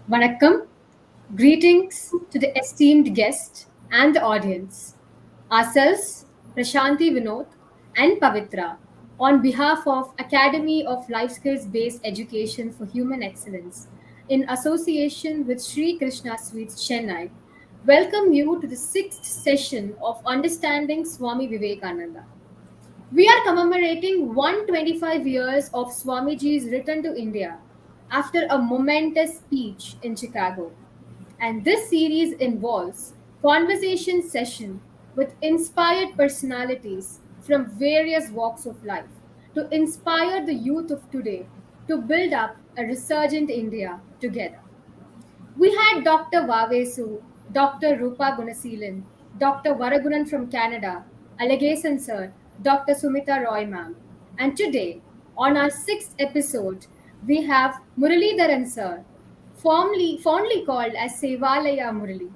Vanakkam, greetings to the esteemed guest and the audience. Ourselves, Prashanti Vinod and Pavitra, on behalf of Academy of Life Skills Based Education for Human Excellence, in association with Sri Krishna Sweets Chennai, welcome you to the sixth session of Understanding Swami Vivekananda. We are commemorating 125 years of Swamiji's return to India after a momentous speech in Chicago. And this series involves conversation session with inspired personalities from various walks of life to inspire the youth of today to build up a resurgent India together. We had Dr. Vavesu, Dr. Rupa Gunaseelan, Dr. Varagunan from Canada, Allegason sir, Dr. Sumita Roy ma'am. And today, on our sixth episode, we have Muralidharan sir, fondly called as Sevalaya Murali.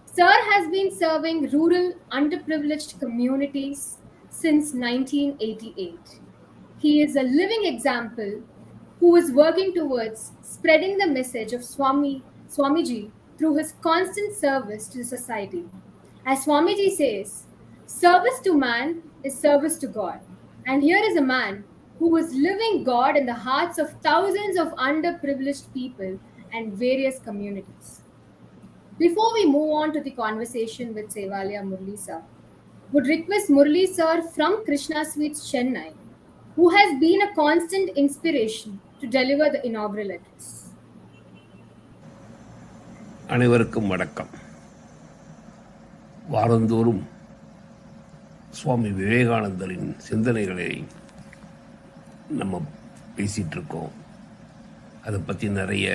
Sir has been serving rural underprivileged communities since 1988. He is a living example who is working towards spreading the message of Swamiji through his constant service to society. As Swamiji says, service to man is service to God. And here is a man who is living God in the hearts of thousands of underprivileged people and various communities. Before we move on to the conversation with Sevalya Murli sir, would request Murli sir from Krishna Sweets Chennai, who has been a constant inspiration to deliver the inaugural address. அனைவருக்கும் வணக்கம். வாரந்தோறும் சுவாமி விவேகானந்தரின் சிந்தனைகளை நம்ம பேசிகிட்டு இருக்கோம். அதை பற்றி நிறைய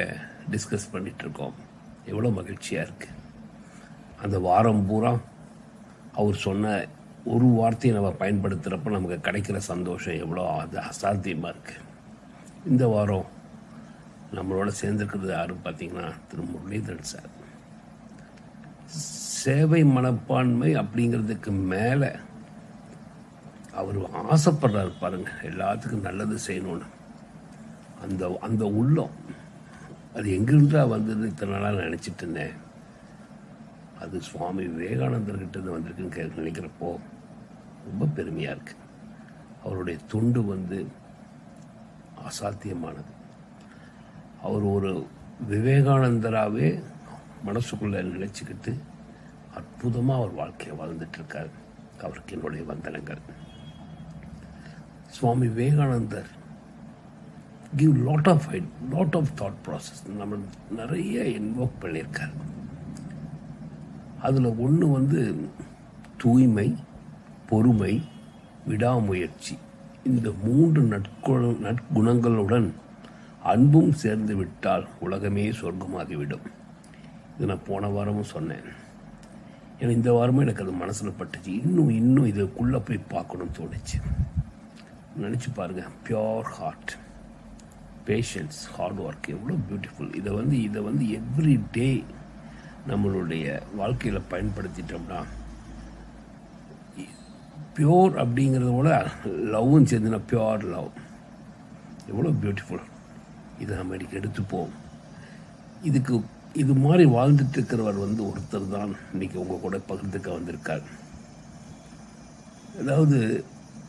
டிஸ்கஸ் பண்ணிகிட்ருக்கோம். எவ்வளோ மகிழ்ச்சியாக இருக்குது. அந்த வாரம் பூரா அவர் சொன்ன ஒரு வார்த்தையை நம்ம பயன்படுத்துகிறப்ப நமக்கு கிடைக்கிற சந்தோஷம் எவ்வளோ அது அசாத்தியமாக இருக்குது. இந்த வாரம் நம்மளோட சேர்ந்துருக்கிறது யாரும் பார்த்தீங்கன்னா திரு முரளிதரன் சார். சேவை மனப்பான்மை அப்படிங்கிறதுக்கு மேலே அவர் ஆசைப்படுறாரு பாருங்க, எல்லாத்துக்கும் நல்லது செய்யணும்னு. அந்த அந்த உள்ளம் அது எங்கிருந்தா வந்தது இத்தனை நாளாக நினச்சிட்டு இருந்தேன். அது சுவாமி விவேகானந்தர்கிட்ட வந்திருக்குன்னு நினைக்கிறப்போ ரொம்ப பெருமையாக இருக்குது. அவருடைய தொண்டு அசாத்தியமானது. அவர் ஒரு விவேகானந்தராகவே மனசுக்குள்ளே நினச்சிக்கிட்டு அற்புதமாக அவர் வாழ்க்கையை வாழ்ந்துட்டுருக்கார். அவருக்கு என்னுடைய வந்தனங்கள். Swami Vivekanandar give lot of thought process நம்ம நிறைய இன்வோக் பண்ணியிருக்கார். அதில் ஒன்று தூய்மை, பொறுமை, விடாமுயற்சி. இந்த 3 நற்குணங்களுடன் அன்பும் சேர்ந்து விட்டால் உலகமே சொர்க்கமாகிவிடும். இது நான் போன வாரமும் சொன்னேன். ஏன்னா இந்த வாரமும் எனக்கு அது மனசில் பட்டுச்சு. இன்னும் இதுக்குள்ளே போய் பார்க்கணும்னு தோணுச்சு. நினச்சி பாருங்கள், pure heart, patience, hard work எவ்வளோ பியூட்டிஃபுல். இதை எவ்ரி டே நம்மளுடைய வாழ்க்கையில் பயன்படுத்திட்டோம்னா, பியோர் அப்படிங்கிறத விட லவ்வும் சேர்ந்துனா பியோர் லவ் எவ்வளோ பியூட்டிஃபுல். இதை நம்ம இன்னைக்கு எடுத்துப்போம். இது மாதிரி வாழ்ந்துட்டு இருக்கிறவர் ஒருத்தர் தான் இன்னைக்கு உங்கள் கூட பகிர்ந்துக்க வந்திருக்கார். அதாவது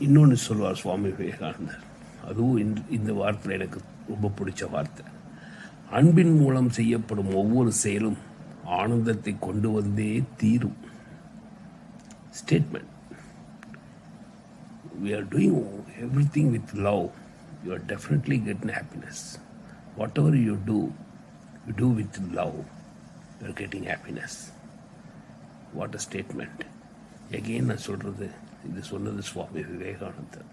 இன்னொன்று சொல்வார் சுவாமி விவேகானந்தர். அதுவும் இந்த வார்த்தையில் எனக்கு ரொம்ப பிடிச்ச வார்த்தை. அன்பின் மூலம் செய்யப்படும் ஒவ்வொரு செயலும் ஆனந்தத்தை கொண்டு வந்தே தீரும். Statement. We are doing everything with love. You are definitely getting happiness. Whatever you do with love. You are getting happiness. What a statement. Again நான் சொல்கிறது, இது சொன்னது சுவாமி விவேகானந்தர்.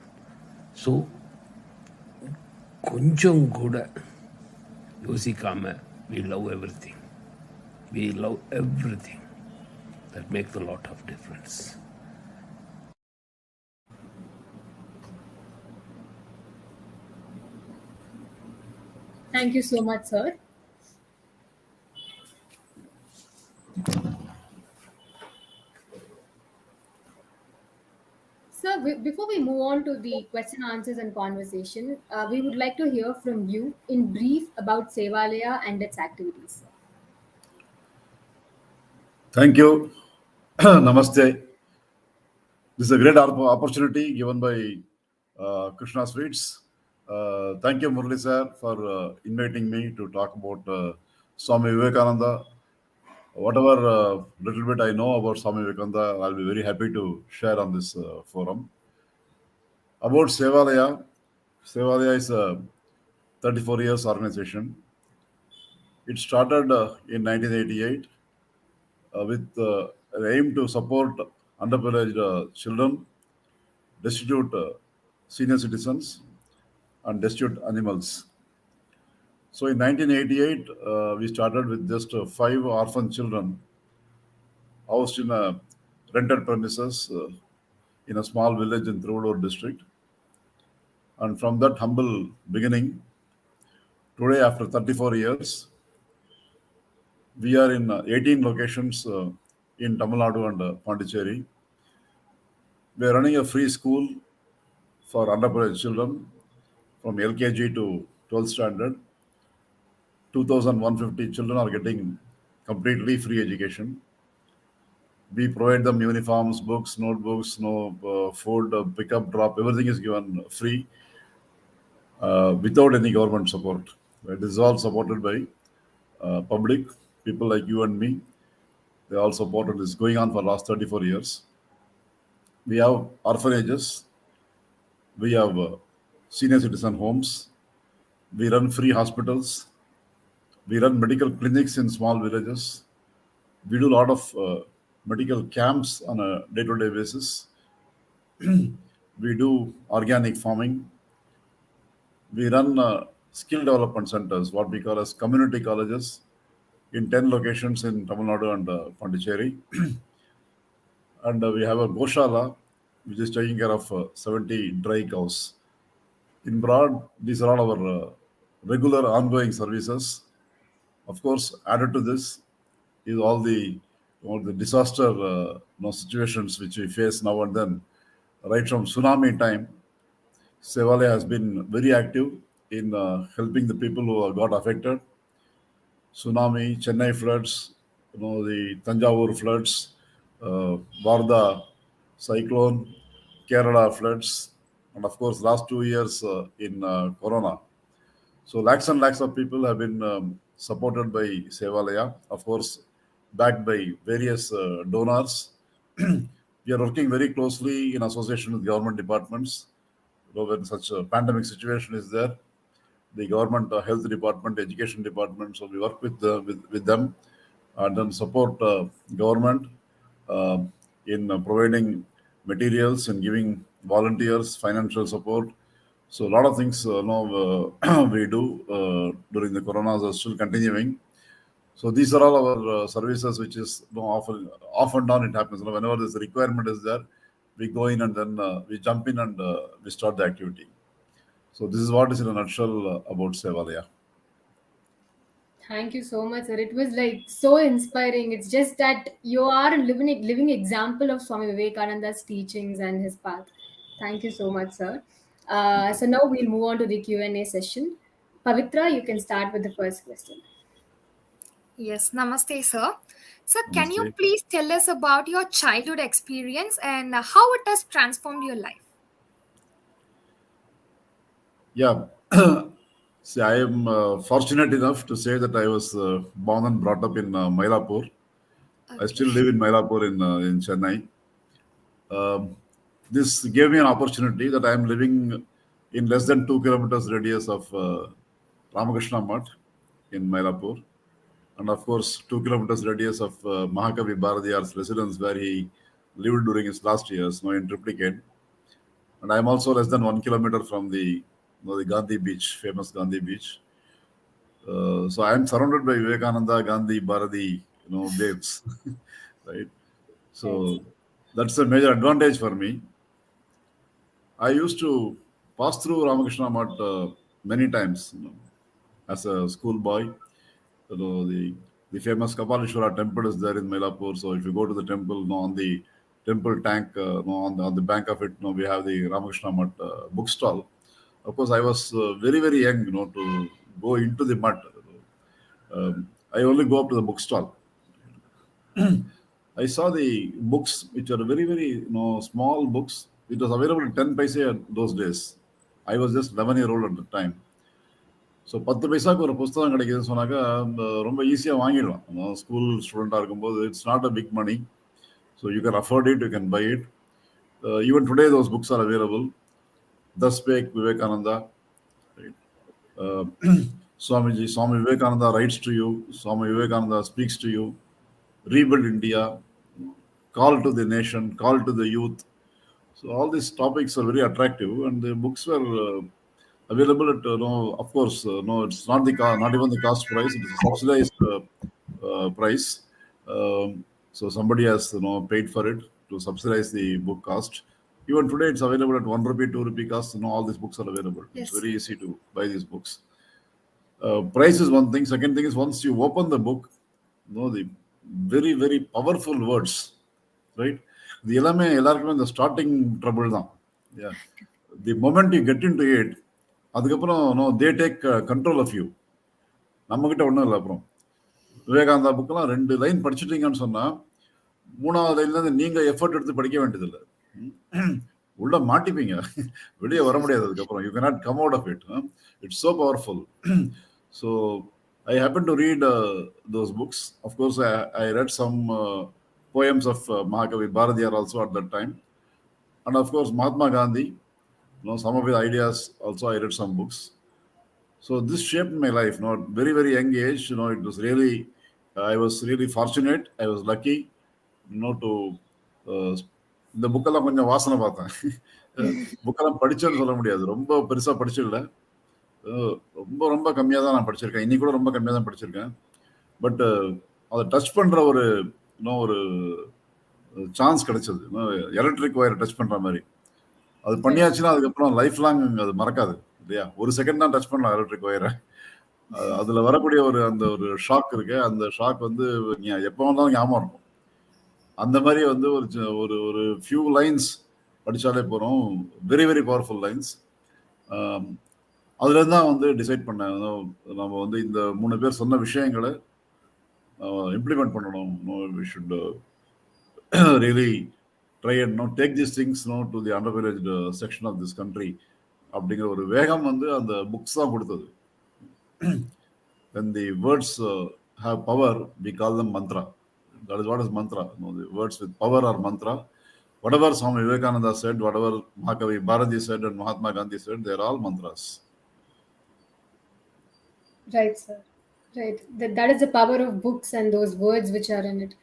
ஸோ கொஞ்சம் கூட யோசிக்காமல் we love everything. We love everything. That makes a lot of difference. Thank you so much, sir. Sir, before we move on to the question, answers, and conversation, we would like to hear from you in brief about Sevalaya and its activities. Thank you. Namaste. This is a great opportunity given by Krishna Sweets. Thank you, Murli sir, for inviting me to talk about Swami Vivekananda. Whatever little bit I know about Swami Vivekananda, I'll be very happy to share on this forum. About Sevalaya, Sevalaya is a 34 years organization. It started in 1988 with an aim to support underprivileged children, destitute senior citizens, and destitute animals. So in 1988, we started with just five orphan children housed in a rented premises in a small village in Trivandrum district. And from that humble beginning, today after 34 years, we are in 18 locations in Tamil Nadu and Pondicherry. We are running a free school for underprivileged children from LKG to 12th standard. 2,150 children are getting completely free education. We provide them uniforms, books, notebooks, no food, pickup, drop, everything is given free without any government support. Right? This is all supported by public, people like you and me. They all supported this going on for last 34 years. We have orphanages, we have senior citizen homes, we run free hospitals, we run medical clinics in small villages. We do a lot of medical camps on a day-to-day basis. We do organic farming. We run skill development centers, what we call as community colleges, in 10 locations in Tamil Nadu and Pondicherry. And we have a Goshala, which is taking care of 70 dry cows. In broad, these are all our regular ongoing services. Of course, added to this is all the disaster situations which we face now and then. Right from tsunami time, Sevale has been very active in helping the people who got affected. Tsunami, Chennai floods, the Tanjavur floods, Varda cyclone, Kerala floods, and of course, last 2 years in Corona. So lakhs and lakhs of people have been supported by Sevalaya, of course, backed by various donors. We are working very closely in association with government departments. When such a pandemic situation is there, the government health department, education department, so we work with them and then support government uh, in providing materials and giving volunteers financial support. So a lot of things we do during the coronas are still continuing. So these are all our services, which is off and down it happens. Whenever this requirement is there, we go in and then we jump in and we start the activity. So this is what is in a nutshell about Sevalaya. Thank you so much, sir. It was like so inspiring. It's just that you are a living example of Swami Vivekananda's teachings and his path. Thank you so much, sir. So now we'll move on to the Q&A session. Pavitra, you can start with the first question. Yes, namaste, sir. Sir, can you Namaste. please tell us about your childhood experience and how it has transformed your life? Yeah. See, I am fortunate enough to say that I was born and brought up in Mylapore. I still Okay. live in Mylapore in Chennai. Um, this gave me an opportunity that I am living in less than 2 kilometers radius of Ramakrishna Mutt in Mylapore, and of course 2 kilometers radius of Mahakavi Bharadiyar's residence where he lived during his last years, in Triplicate. And I am also less than 1 kilometer from the Gandhi Beach, famous Gandhi Beach. So I am surrounded by Vivekananda, Gandhi, Bharati, babes, right? So Excellent. that's a major advantage for me. I used to pass through Ramakrishna Mutt many times, as a schoolboy. The famous Kapalishwara temple is there in Mylapore. So if you go to the temple, on the temple tank, on the bank of it, we have the Ramakrishna Mutt bookstall. Of course, I was very very young, to go into the mud. I only go up to the bookstall. I saw the books which are very, very small books. It was available at 10 paise at those days. I was just 11-year-old at the time. So 10 பைசாக்கு ஒரு புஸ்தகம் கிடைக்குதுன்னு சொன்னாக்கா ரொம்ப ஈஸியாக வாங்கிடலாம். School ஸ்டூடெண்ட்டாக இருக்கும்போது it's not a big money. So you can afford it, you can buy it. Even today those books are available. Thus Spake Vivekananda. Right? Uh, Swami Vivekananda writes to you. Swami Vivekananda speaks to you. Rebuild India. Call to the nation. Call to the youth. So all these topics are very attractive, and the books were available at of course, no, it's not not even the cost price. It is a subsidized price. So somebody has paid for it to subsidize the book cost. Even today, it's available at 1 rupee, 2 rupee cost. All these books are available. Yes. It's very easy to buy these books. Price is one thing. Second thing is, once you open the book, the very, very powerful words, right? The எல்லாருக்குமே இந்த starting trouble தான். The moment you get into it, அதுக்கப்புறம் they take control of you. நம்மகிட்ட ஒன்றும் இல்லை. அப்புறம் விவேகானந்தா புக்கெல்லாம் 2 line படிச்சுட்டீங்கன்னு சொன்னா 3வது லைன்லேருந்து நீங்க எஃபர்ட் எடுத்து படிக்க வேண்டியதில்லை. உள்ள மாட்டிப்பீங்க, வெளியே வர முடியாது. அதுக்கப்புறம் you cannot come out of it. It's so powerful. So I happened to read those books. Of course, I read some poems of Mahakavi Bharadiyar also at that time, and of course Mahatma Gandhi. Some of his ideas also I read some books. So this shaped my life. Very, very young age. It was really, I was really fortunate. I was lucky, to. இந்த புக்கெல்லாம் கொஞ்சம் வாசனை பார்த்தேன். புக்கெல்லாம் படிச்சேன்னு சொல்ல முடியாது, ரொம்ப பெருசா படிச்சிடல. ரொம்ப ரொம்ப கம்மியாக தான் நான் படிச்சிருக்கேன். இன்னைக்கு கூட ரொம்ப கம்மியாக தான் படிச்சிருக்கேன். பட் அதை டச் பண்ற ஒரு ஒரு சான்ஸ் கிடைச்சது. எலக்ட்ரிக் ஒயரை டச் பண்ற மாதிரி. அது பண்ணியாச்சுன்னா அதுக்கப்புறம் லைஃப் லாங் அது மறக்காது இல்லையா? ஒரு செகண்ட் தான் டச் பண்ணலாம் எலக்ட்ரிக் ஒயரை. அதுல வரக்கூடிய அந்த ஒரு ஷாக் இருக்கு. அந்த ஷாக் எப்போ வந்தாலும் ஞாபகம் இருக்கும். அந்த மாதிரி ஒரு ஃபியூ லைன்ஸ் படித்தாலே போகிறோம். Very, very powerful lines. அதுலேருந்து தான் டிசைட் பண்ணேன், நம்ம இந்த 3 பேர் சொன்ன விஷயங்களை இம்ப்ளிமெண்ட் பண்ணணும். We should really try and take this things to the underprivileged section of this country அப்படிங்கிற ஒரு வேகம் அந்த புக்ஸ் தான் கொடுத்தது. When the words have power, we call them mantra. That is what is mantra. The words with power are mantra. Whatever Swami Vivekananda said, whatever Mahakavi Bharati said and Mahatma Gandhi said, they are all mantras. Right, sir. Right. That is the power of books and those words which are in it.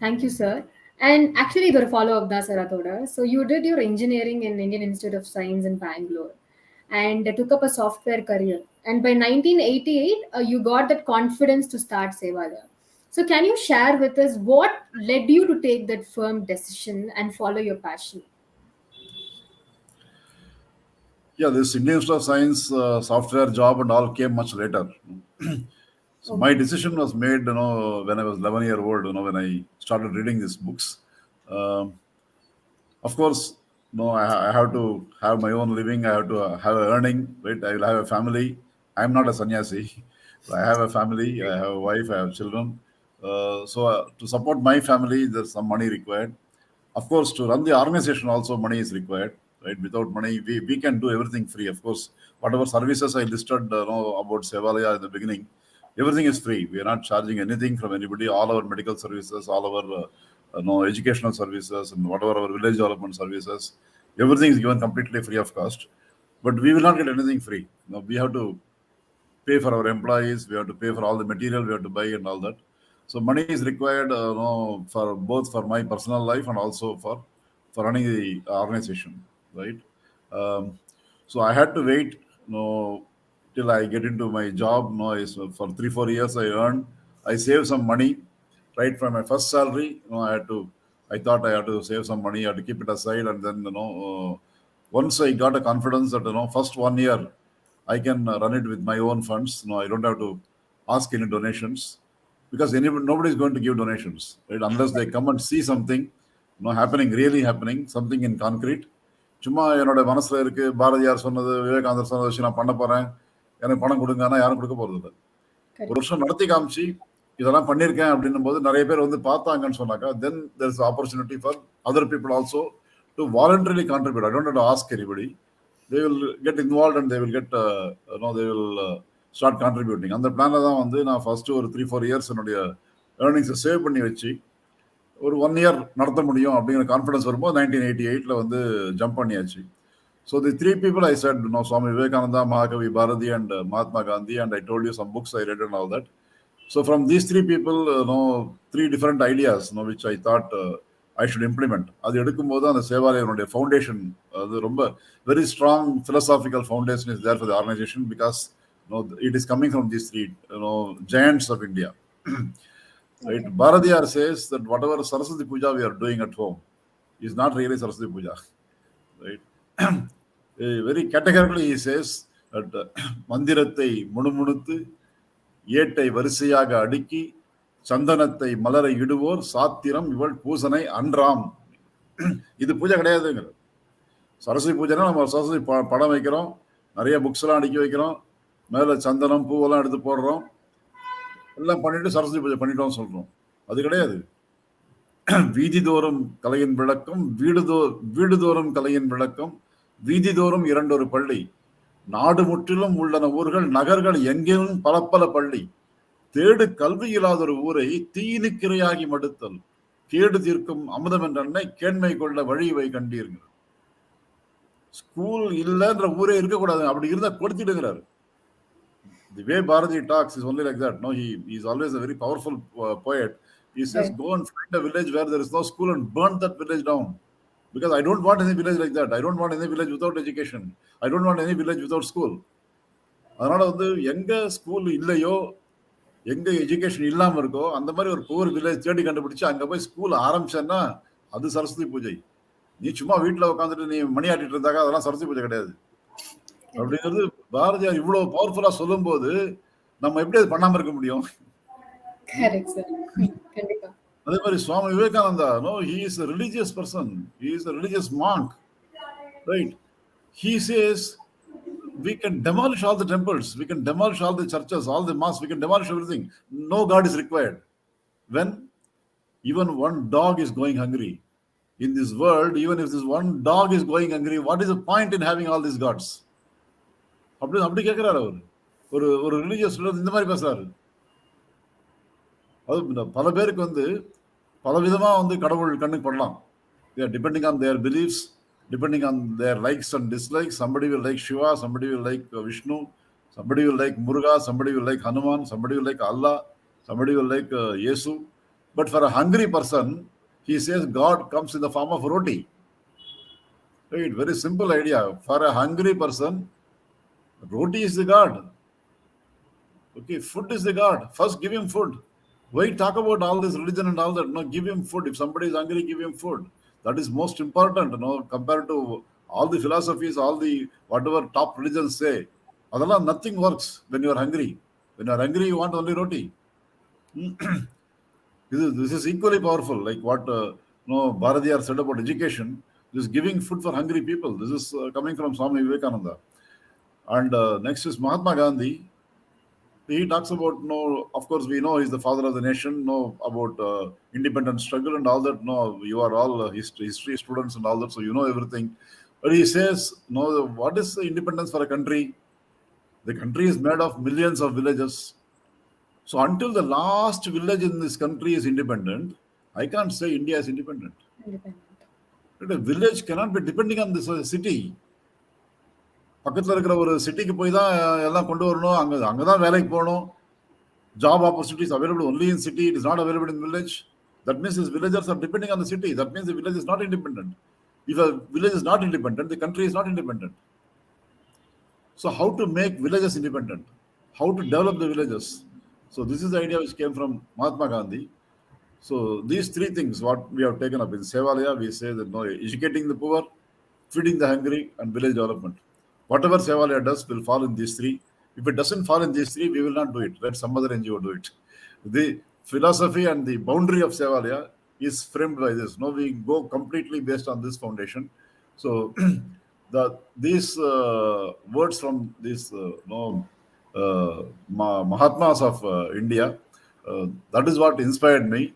Thank you, sir. And actually, the follow-up da Saratoda. So you did your engineering in Indian Institute of Science in Bangalore and took up a software career. And by 1988, you got that confidence to start Sevada. So can you share with us what led you to take that firm decision and follow your passion? Yeah, this Indian Institute of Science software job and all came much later. So my decision was made, when I was 11-year-old, when I started reading these books. Of course, I have to have my own living. I have to have an earning, right? I will have a family. I'm not a sannyasi. I have a family. I have a wife. I have children. So to support my family, there's some money required. Of course, to run the organization also money is required, right? Without money, we can do everything free. Of course, whatever services I listed about Sevalaya in the beginning, everything is free. We are not charging anything from anybody. All our medical services, all our educational services, and whatever our village development services, everything is given completely free of cost. But we will not get anything free. We have to pay for our employees. We have to pay for all the material we have to buy and all that. So money is required for both for my personal life and also for running the organization, right? So I had to wait till I get into my job. For 3-4 years I saved some money right from my first salary. I thought I had to save some money. I had to keep it aside, and then once I got a confidence that first 1 year I can run it with my own funds. I don't have to ask any donations, because nobody is going to give donations, right? Unless they come and see something really happening, something in concrete. சும்மா என்னோட மனசுல இருக்கு, பாரதியார் சொன்னது, விவேகானந்தர் சொன்னதை வச்சு நான் பண்ண போறேன், எனக்கு பணம் கொடுங்கன்னா யாரும் கொடுக்க போறது இல்லை. ஒரு வருஷம் நடத்தி காமிச்சு இதெல்லாம் பண்ணியிருக்கேன் அப்படின்னும் போது நிறைய பேர் வந்து பார்த்தாங்கன்னு சொன்னாக்கா, then there is opportunity for other people also to voluntarily contribute. I don't have to ask anybody. They will get involved and they will get, they will start contributing. அந்த பிளான்ல தான் வந்து நான் ஃபர்ஸ்ட் ஒரு 3-4 இயர்ஸ் என்னுடைய ஏர்னிங்ஸை save பண்ணி வச்சு ஒரு 1 இயர் நடத்த முடியும் அப்படிங்கிற கான்ஃபிடன்ஸ் வரும்போது 1988ல வந்து ஜம்ப் பண்ணியாச்சு. So the three people I said, Swami Vivekananda, Mahakavi Bharati, and Mahatma Gandhi, and I told you some books I read and all that. So from these three people, three different ideas, which I thought I should implement. அது எடுக்கும்போது அந்த சேவாலயனுடைய foundation, அது ரொம்ப very strong philosophical foundation is there for the organization because it is coming from these three giants of India. Right? Bharadiyar says that whatever Saraswati Puja we are doing at home is not really Saraswati Puja. Right? Very categorically he says that மந்திரத்தை முணுமுணுத்து ஏட்டை வரிசையாக அடுக்கி சந்தனத்தை மலரை இடுவோர் சாத்திரம் இவள் பூசனை அன்றாம். இது பூஜை கிடையாதுங்க. சரஸ்வதி பூஜைனா நம்ம சரஸ்வதி படம் வைக்கிறோம், நிறைய புக்ஸ் எல்லாம் அடுக்கி வைக்கிறோம், மேல சந்தனம் பூவெல்லாம் எடுத்து போடுறோம், எல்லாம் பண்ணிட்டு சரஸ்வதி பூஜை பண்ணிட்டோம் சொல்றோம். அது கிடையாது. வீதிதோறும் கலையின் விளக்கம், வீடுதோறும் கலையின் விளக்கம், வீதிதோறும் இரண்டொரு பள்ளி, நாடு முற்றிலும் உள்ளன ஊர்கள், நகர்கள் எங்கேயும் பல பல பள்ளி, தேடு கல்வி இல்லாத ஒரு ஊரை தீயினுக்கிரையாகி மடுத்தல், கேடு தீர்க்கும் அமுதம் என்ற கேண்மை கொள்ள வழிவை கண்டீர்கள். ஸ்கூல் இல்லைன்ற ஊரே இருக்கக்கூடாது, அப்படி இருந்தா கொடுத்துடுங்கிறாரு. The way Bharati talks is only like that. He is always a very powerful poet. He says, go and find a village where there is no school and burn that village down. Because I don't want any village like that. I don't want any village without education. I don't want any village without school. அதனால வந்து எங்க school இல்லையோ, எங்க education இல்லாம இருக்கோ, அந்த மாதிரி ஒரு புவர் வில்லேஜ் தேடி கண்டுபிடிச்சு அங்க போய் ஸ்கூல் ஆரம்பிச்சேன்னா அது சரஸ்வதி பூஜை. நீ சும்மா வீட்டுல உட்காந்துட்டு நீ மணி ஆட்டிட்டு இருந்தாக்கா அதெல்லாம் சரஸ்வதி பூஜை கிடையாது. அப்படிங்கிறது பாரதியார் இவ்வளவு பவர்ஃபுல்லா சொல்லும் போது நம்ம எப்படி அது பண்ணாம இருக்க முடியும்? அதே மாதிரி Swami Vivekananda, he is a religious person, he is a religious monk, right? He says we can demolish all the temples, we can demolish all the churches, all the mosques, we can demolish everything. No God is required. When even one dog is going hungry in this world, even if this one dog is going hungry, what is the point in having all these gods? அப்படி கேட்கிறாரு அவர். ஒரு religious இந்த மாதிரி பேசுறாரு. அது பல பேருக்கு வந்து பலவிதமா வந்து கடவுள் கண்ணுக்கு படலாம். Depending on their beliefs, depending on their likes and dislikes. Somebody will like Shiva, somebody will like Vishnu, somebody will like Muruga, somebody will like Hanuman, somebody will like Allah, somebody will like Yesu. But for a hungry person, he says God comes in the form of roti. Right? Very simple idea. For a hungry person, roti is the God. Okay, food is the God. First give him food. Why talk about all this religion and all that? No, give him food. If somebody is hungry, give him food. That is most important, compared to all the philosophies, all the whatever top religions say. Adala, nothing works when you are hungry. When you are hungry, you want only roti. This is equally powerful, like what Bharadiyar said about education. This is giving food for hungry people. This is coming from Swami Vivekananda. And next is Mahatma Gandhi. He talks about, of course, we know he's the father of the nation, about independent struggle and all that. You are all history students and all that, so you know everything. But he says, what is independence for a country? The country is made of millions of villages. So until the last village in this country is independent, I can't say India is independent. But a village cannot be depending on this city. பக்கத்தில் இருக்கிற ஒரு சிட்டிக்கு போய் தான் எல்லாம் கொண்டு வரணும், அங்கதான் வேலைக்கு போகணும். Job opportunities available only in city, it is not available in village. That means these villagers are depending on the city. That means the village is not independent. If a village is not independent, the country is not independent. So how to make villages independent? How to develop the villages? So this is the idea which came from Mahatma Gandhi. So these three things what we have taken up in Sevalaya, we say that educating the poor, feeding the hungry, and village development. Whatever Sevalaya does will fall in these three. If it doesn't fall in these three, we will not do it. Let some other NGO do it. The philosophy and the boundary of Sevalaya is framed by this. We go completely based on this foundation. So these words from these Mahatmas of India That is what inspired me.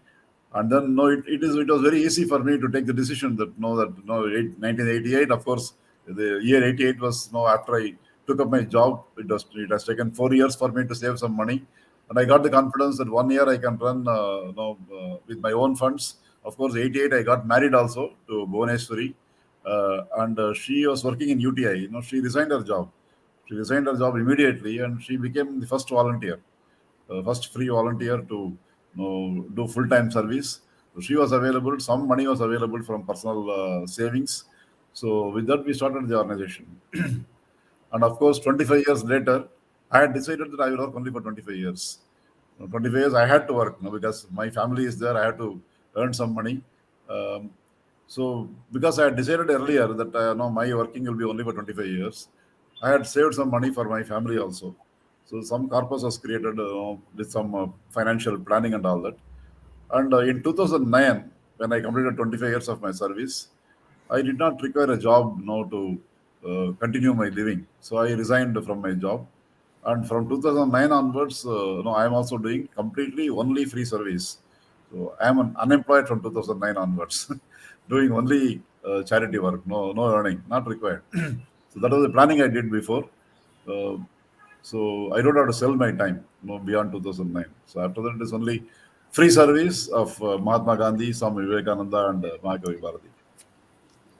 And then no, it was very easy for me to take the decision that 1988, of course, the year 88 was after I took up my job. It has taken 4 years for me to save some money, and I got the confidence that 1 year I can run with my own funds. Of course, 88 I got married also to Bhuvaneshwari, and she was working in UTI. She resigned her job. She resigned her job immediately, and she became the first volunteer, first free volunteer to do full-time service. So she was available. Some money was available from personal savings. So with that, we started the organization. And of course, 25 years later, I had decided that I will work only for 25 years. 25 years, I had to work because my family is there. I had to earn some money. Um, so because I had decided earlier that my working will be only for 25 years, I had saved some money for my family also. So some corpus was created with some financial planning and all that. And in 2009, when I completed 25 years of my service, I did not require a job now to continue my living. So I resigned from my job. And from 2009 onwards, I am also doing completely only free service. So I am unemployed from 2009 onwards, doing only charity work, no earning, not required. So that was the planning I did before. Uh, so I don't have to sell my time beyond 2009. So after that, it is only free service of Mahatma Gandhi, Swami Vivekananda, and Mahakavi Bharati.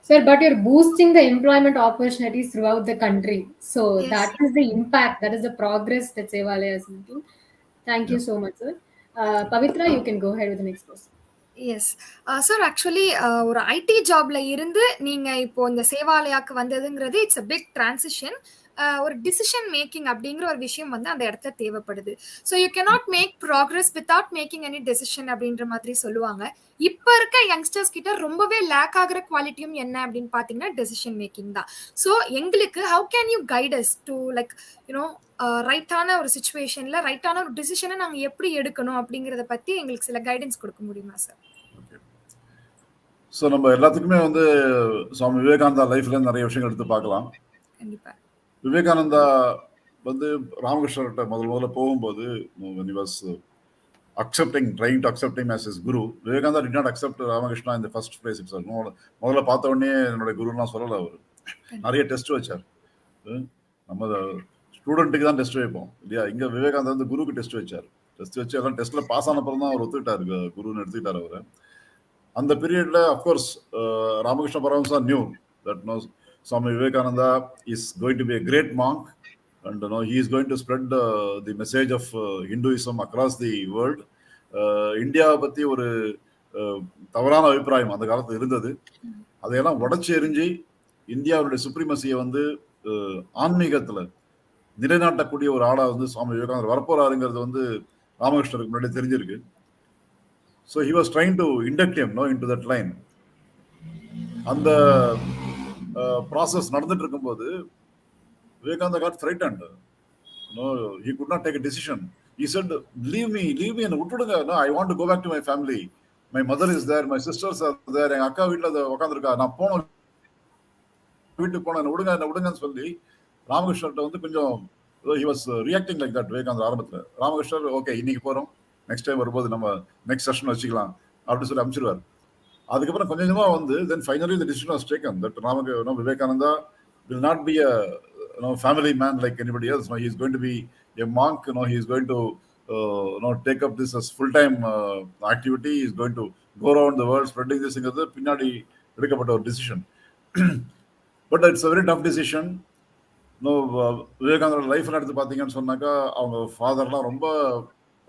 Sir, but you're boosting the employment opportunities throughout the country. So Yes. that is the impact, that is the progress that Sevalaya is making. Thank Yeah. you so much, sir. Pavitra, you can go ahead with the next question. Yes sir actually ஒரு IT ஜாப்ல இருந்து நீங்க இப்போ இந்த சேவாலயாக்கு வந்ததுங்கிறது it's a big transition. ஒரு decision making அப்படிங்கிற ஒரு விஷயம் வந்து அந்த இடத்துல தேவைப்படுது. So you cannot make progress without making any decision அப்படின்ற மாதிரி சொல்லுவாங்க. இப்போ இருக்க யங்ஸ்டர்ஸ் கிட்ட ரொம்பவே லேக் ஆகிற குவாலிட்டியும் என்ன அப்படின்னு பார்த்தீங்கன்னா டெசிஷன் மேக்கிங் தான். ஸோ எங்களுக்கு how can you guide us to like you know ரைட்டான ஒரு சுச்சுவேஷன்ல ரைட்டான ஒரு டிசிஷனை நாங்கள் எப்படி எடுக்கணும் அப்படிங்கிறத பத்தி எங்களுக்கு சில கைடன்ஸ் கொடுக்க முடியுமா சார்? ஸோ நம்ம எல்லாத்துக்குமே வந்து சுவாமி விவேகானந்தா லைஃப்ல நிறைய விஷயங்கள் எடுத்து பார்க்கலாம். கண்டிப்பா. விவேகானந்தா வந்து ராமகிருஷ்ணர்கிட்ட முதல்ல போகும்போது when he was trying to accept him as his guru, Vivekananda did not accept Ramakrishna in the first place itself. முதல்ல பார்த்த உடனே என்னோட குருலாம் சொல்லலை. அவர் நிறைய டெஸ்ட் வச்சார். நம்ம ஸ்டூடெண்ட்டுக்கு தான் டெஸ்ட் வைப்போம் இல்லையா? இங்க விவேகானந்தா வந்து குருக்கு டெஸ்ட் வச்சார். டெஸ்ட் வச்சு எல்லாம் டெஸ்ட்ல பாஸ் ஆன அப்புறம் தான் அவர் ஒத்துக்கிட்டாரு, குருன்னு எடுத்துக்கிட்டார் அவர். அந்த பீரியட்ல of course Ramakrishna Paramahamsa knew that Swami Vivekananda is going to be a great monk, and he is going to spread the message of Hinduism across the world. இந்தியாவை பத்தி ஒரு தவறான அபிப்பிராயம் அந்த காலத்துல இருந்தது. அதையெல்லாம் உடச்சி எரிஞ்சு இந்தியாவுடைய சுப்ரீமசியை வந்து ஆன்மீகத்துல நிலைநாட்டக்கூடிய ஒரு ஆளா வந்து சுவாமி விவேகானந்தர் வரப்போறாருங்கிறது வந்து ராமகிருஷ்ணருக்கு முன்னாடி தெரிஞ்சிருக்கு. So he was trying to induct him into that line. அந்த ப்ராசஸ் நடந்துட்டு இருக்கும்போது Vivekananda got frightened. He could not take a decision. He said, leave me and விட்டுடுங்க. I want to go back to my family. My mother is there, my sisters are there. எங்க அக்கா வீட்டுல உட்காந்துருக்கா, நான் போனோம் வீட்டுக்கு போன விடுங்கன்னு சொல்லி ராமகிருஷ்ணர்கிட்ட வந்து கொஞ்சம் he was reacting like that. விவேகானந்தர் ஆரம்பத்தில் ராமகிருஷ்ணர் ஓகே இன்னைக்கு போறோம், நெக்ஸ்ட் டைம் வரும்போது நம்ம நெக்ஸ்ட் செஷன் வச்சுக்கலாம் அப்படின்னு சொல்லி அனுப்பிச்சிருவார். அதுக்கப்புறம் கொஞ்சம் கொஞ்சமா வந்து then finally the decision was taken that Vivekananda will not be a family man like anybody else. He is going to be a monk. He is going to take up this as full-time activity. He is going to go around the world spreading this. பின்னாடி எடுக்கப்பட்ட ஒரு decision. But it's a very tough decision. விவேகானந்தோட லைஃப்ல எடுத்து பார்த்தீங்கன்னு சொன்னாக்கா அவங்க ஃபாதர்லாம் ரொம்ப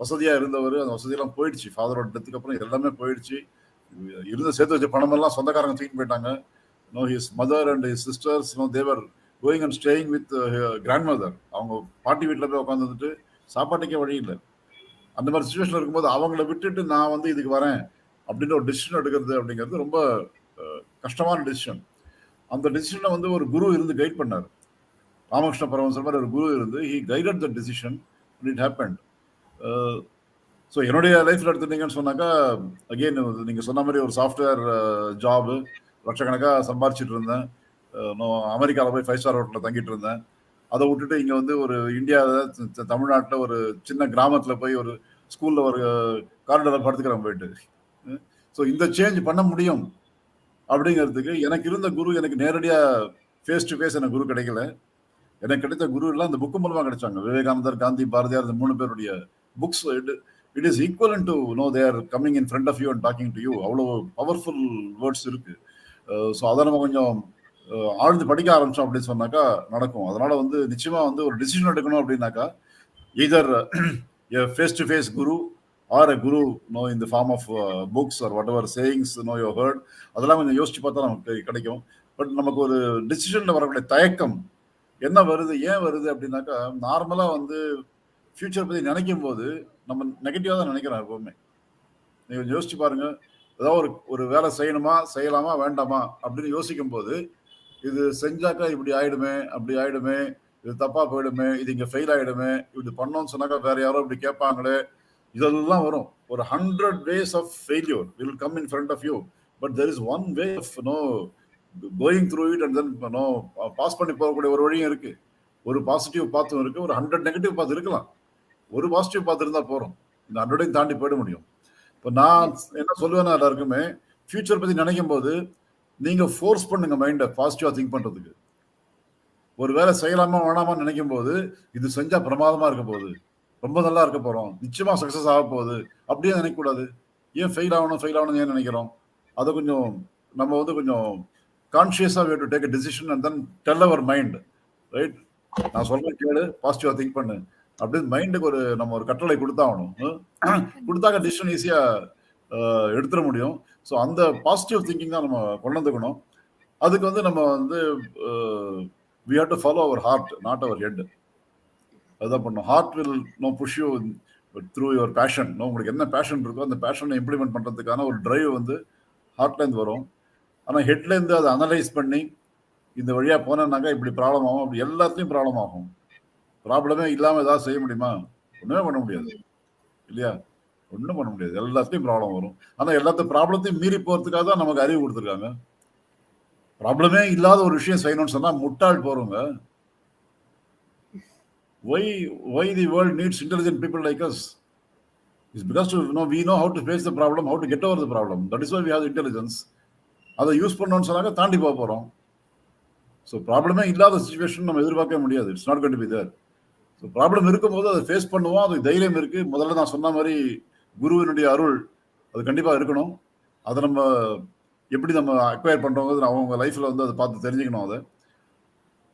வசதியா இருந்தவர். அந்த வசதியெல்லாம் போயிடுச்சு. ஃபாதரோட டெத்துக்கு அப்புறம் எல்லாமே போயிடுச்சு. இருந்த சேர்த்து வச்ச பணமெல்லாம் சொந்தக்காரங்க தூக்கி போயிட்டாங்க. his mother and his sisters, they were going and staying with grandmother. அவங்க பாட்டி வீட்டில் போய் உட்காந்துட்டு சாப்பாட்டுக்கே வழி இல்லை. அந்த மாதிரி சுச்சுவேஷன் இருக்கும்போது அவங்கள விட்டுட்டு நான் வந்து இதுக்கு வரேன் அப்படின்னு ஒரு டெசிஷன் எடுக்கிறது அப்படிங்கிறது ரொம்ப கஷ்டமான டெசிஷன். அந்த டெசிஷனை வந்து ஒரு குரு இருந்து கைட் பண்ணார். ராமகிருஷ்ண பரமஹம்சர் மாதிரி ஒரு குரு இருந்து he guided the decision and it happened. So என்னுடைய லைஃப்ல எடுத்துட்டீங்கன்னு சொன்னாக்கா அகெயின் நீங்க சொன்ன மாதிரி ஒரு சாஃப்ட்வேர் ஜாபு லட்சக்கணக்காக சம்பாரிச்சிட்டு இருந்தேன். அமெரிக்காவில் போய் 5 ஸ்டார் ஹோட்டலில் தங்கிட்டு இருந்தேன். அதை விட்டுட்டு இங்கே வந்து ஒரு இந்தியாவில் தமிழ்நாட்டில் ஒரு சின்ன கிராமத்தில் போய் ஒரு ஸ்கூலில் ஒரு காரிடரில் படுத்துக்கிறேன் போயிட்டு. ஸோ இந்த சேஞ்ச் பண்ண முடியும் அப்படிங்கிறதுக்கு எனக்கு இருந்த குரு எனக்கு நேரடியாக ஃபேஸ் டு ஃபேஸ் எனக்கு குரு கிடைக்கல. எனக்கு கிடைத்த குரு எல்லாம் இந்த புக்கு மூலமாக கிடைச்சாங்க. விவேகானந்தர், காந்தி, பாரதியார், இந்த 3 பேருடைய books. It is equivalent to they are coming in front of you and talking to you. அவ்வளோ பவர்ஃபுல் வேர்ட்ஸ் இருக்கு. ஸோ அதை நம்ம கொஞ்சம் ஆழ்ந்து படிக்க ஆரம்பிச்சோம் அப்படின்னு சொன்னாக்கா நடக்கும். அதனால நிச்சயமா ஒரு டிசிஷன் எடுக்கணும் அப்படின்னாக்கா either a face-to-face guru or a guru in the form of books or whatever sayings you heard, அதெல்லாம் கொஞ்சம் யோசிச்சு பார்த்தா நமக்கு கிடைக்கும். பட் நமக்கு ஒரு டிசிஷன்ல வரக்கூடிய தயக்கம் என்ன வருது, ஏன் வருது அப்படின்னாக்கா, நார்மலா ஃபியூச்சர் பத்தி நினைக்கும் போது நம்ம நெகட்டிவா தான் நினைக்கிறோம் எப்பவுமே. நீங்க யோசிச்சு பாருங்க, ஏதாவது ஒரு வேலை செய்யலாமா வேண்டாமா அப்படின்னு யோசிக்கும் போது, இது செஞ்சாக்கா இப்படி ஆயிடுமே, அப்படி ஆயிடுமே, இது தப்பா போயிடுமே, இது இங்க ஃபெயில் ஆயிடுமே, இப்படி பண்ணோம்னு சொன்னாக்கா வேற யாரோ இப்படி கேட்பாங்களே, இதெல்லாம் வரும். ஒரு 100 ways of failure will come in front of you, but there is one way of going through it and then pass பண்ணி போகக்கூடிய ஒரு வழியும் இருக்கு. ஒரு பாசிட்டிவ் பாத்தும் இருக்கு, ஒரு 100 நெகட்டிவ் பாத்து இருக்கலாம். ஒரு பாசிட்டிவ் பாத்து இருந்தா போறோம், இந்த 100ஐயும் தாண்டி போயிட முடியும். இப்போ நான் என்ன சொல்லுவேன்னா, எல்லாருக்குமே ஃபியூச்சர் பத்தி நினைக்கும் போது நீங்க ஃபோர்ஸ் பண்ணுங்க மைண்டை பாசிட்டிவா திங்க் பண்றதுக்கு. ஒரு வேலை செய்யலாமா வேணாமான்னு நினைக்கும் போது, இது செஞ்சா பிரமாதமா இருக்க போகுது, ரொம்ப நல்லா இருக்க போறோம், நிச்சயமா சக்சஸ் ஆக போகுது அப்படியே நினைக்கக்கூடாது. ஏன் ஃபெயில் ஆகணும் ஏன் நினைக்கிறோம்? அதை கொஞ்சம் நம்ம கொஞ்சம் கான்சியஸா way to take a decision and then tell our mind, right, நான் சொல்றேன் கேளு, பாசிட்டிவா திங்க் பண்ணு அப்படின்னு மைண்டுக்கு நம்ம ஒரு கட்டளை கொடுத்தாகணும். கொடுத்தாக்க டிசிஷன் ஈஸியா எடுத்துட முடியும். ஸோ அந்த பாசிட்டிவ் திங்கிங் தான் நம்ம கொண்டு வந்துக்கணும். அதுக்கு நம்ம we have to follow our heart, not our head. அதான் பண்ணணும். Heart will push you through your passion. உங்களுக்கு என்ன பேஷன் இருக்கோ அந்த பேஷனை இம்ப்ளிமெண்ட் பண்றதுக்கான ஒரு டிரைவ் ஹார்ட்லேருந்து வரும். ஆனால் ஹெட்லேருந்து அதை அனலைஸ் பண்ணி இந்த வழியா போனேன்னாக்கா இப்படி ப்ராப்ளம் ஆகும், அப்படி எல்லாத்துலேயும் ப்ராப்ளம் ஆகும். ப்ராப்ளமே இல்லாமல் ஏதாவது செய்ய முடியுமா? ஒன்றுமே பண்ண முடியாது இல்லையா? ஒன்றும் பண்ண முடியாது, எல்லாத்துலேயும் ப்ராப்ளம் வரும். ஆனால் எல்லாத்தையும் ப்ராப்ளத்தையும் மீறி போகிறதுக்காக தான் நமக்கு அறிவு கொடுத்துருக்காங்க. ப்ராப்ளமே இல்லாத ஒரு விஷயம் செய்யணும்னு சொன்னா முட்டாள் போறோங்க. Why the world needs intelligent people like us? It's because we know how to face the problem, how to get over the problem. That is why we have the intelligence. அதை யூஸ் பண்ணணும்னு சொன்னாக்க தாண்டி போக போறோம். So ப்ராப்ளமே இல்லாத situation நம்ம எதிர்பார்க்க முடியாது. It's not going to be there. So problem இருக்கும்போது அதை ஃபேஸ் பண்ணுவோம், அதுக்கு தைரியம் இருக்கு. முதல்ல நான் சொன்ன மாதிரி குருவினுடைய அருள் அது கண்டிப்பா இருக்கணும். அதை நம்ம எப்படி நம்ம அக்வயர் பண்றவங்க அவங்க லைஃப்ல அதை பார்த்து தெரிஞ்சுக்கணும்.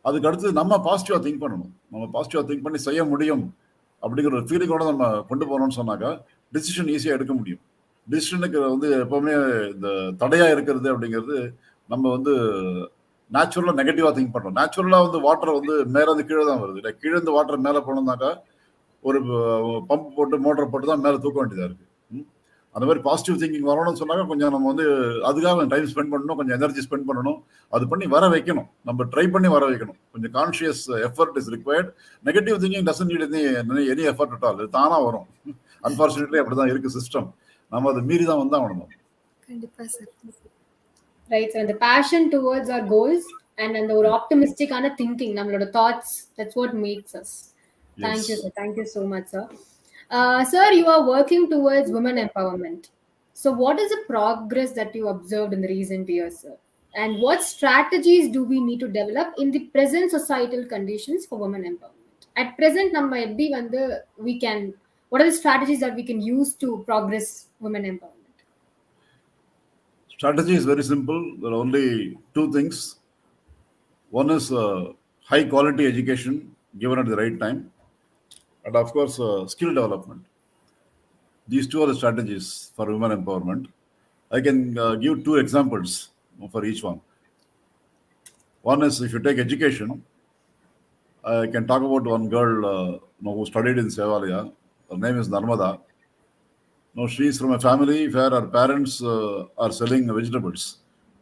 அதுக்கு அடுத்து நம்ம பாசிட்டிவா திங்க் பண்ணணும். நம்ம பாசிட்டிவா திங்க் பண்ணி செய்ய முடியும் அப்படிங்கிற ஒரு ஃபீலிங்கோட நம்ம கொண்டு போனோம்னு சொன்னாக்கா டிசிஷன் ஈஸியா எடுக்க முடியும். டிசிஷனுக்கு எப்பவுமே இந்த தடையா இருக்கிறது அப்படிங்கிறது நம்ம நேச்சுரலா நெகட்டிவா திங்க் பண்றோம். நேச்சுரலா வாட்டர் மேல இருந்து கீழே தான் வருது. இல்லை கீழே இருந்து வாட்டர் மேல போனோம்னாக்கா ஒரு பம்ப் போட்டு மோட்டர் போட்டு தான் மேல தூக்க வேண்டியதா இருக்கு. அந்த மாதிரி பாசிட்டிவ் திங்கிங் வரணும்னு சொன்னாக்க கொஞ்சம் நம்ம அதுக்காக டைம் ஸ்பெண்ட் பண்ணணும், கொஞ்சம் எனர்ஜி ஸ்பெண்ட் பண்ணணும். அது பண்ணி வர வைக்கணும், நம்ம ட்ரை பண்ணி வர வைக்கணும். கொஞ்சம் conscious effort is required. Negative thinking doesn't need any effort at all. இது தானா வரும். அன்பார்ச்சுனேட்லி அப்படிதான் இருக்கு சிஸ்டம். நம்ம அதை மீறி தான் வந்தாகணும். கண்டிப்பா சார். Right sir. அந்த passion towards our goals and அந்த ஒரு ஆப்டிமிஸ்டிக்கான திங்கிங், நம்மளோட thoughts, that's what makes us. Thank you sir. Thank you so much sir. Sir, you are working towards women empowerment. So what is the progress that you observed in the recent years, sir? And what strategies do we need to develop in the present societal conditions for women empowerment? At present, what are the strategies that we can use to progress women empowerment? Strategy is very simple. There are only two things. One is high quality education given at the right time. And of course, skill development. These two are the strategies for women empowerment. I can give two examples for each one. One is, if you take education, I can talk about one girl who studied in Sevalaya. Her name is Narmada. Now, she is from a family where her parents are selling vegetables.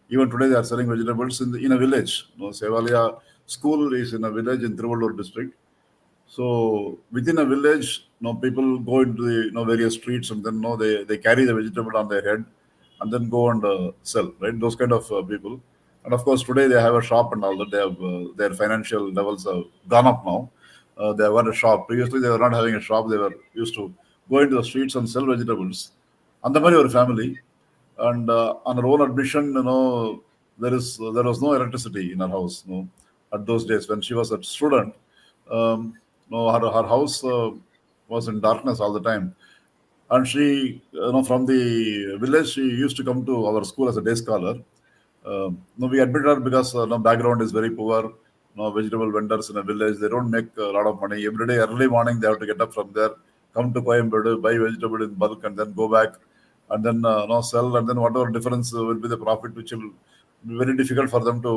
Even today, they are selling vegetables in a village. Sevalaya school is in a village in Trivallur district. So within a village, people go into the various streets and then they carry the vegetable on their head and then go and sell, right? Those kind of people. And of course, today they have a shop and all that. They have their financial levels have gone up now. They have got a shop. Previously, they were not having a shop. They were used to go into the streets and sell vegetables. அந்த மாதிரி ஒரு family. And on her own admission, there was no electricity in her house. At those days when she was a student, her house was in darkness all the time. And she, from the village, she used to come to our school as a day scholar. We admit her because background is very poor. Vegetable vendors in a village, they don't make a lot of money. Every day, early morning, they have to get up from there, come to Coimbatore, buy vegetable in bulk, and then go back and then sell, and then whatever difference will be the profit, which will be very difficult for them to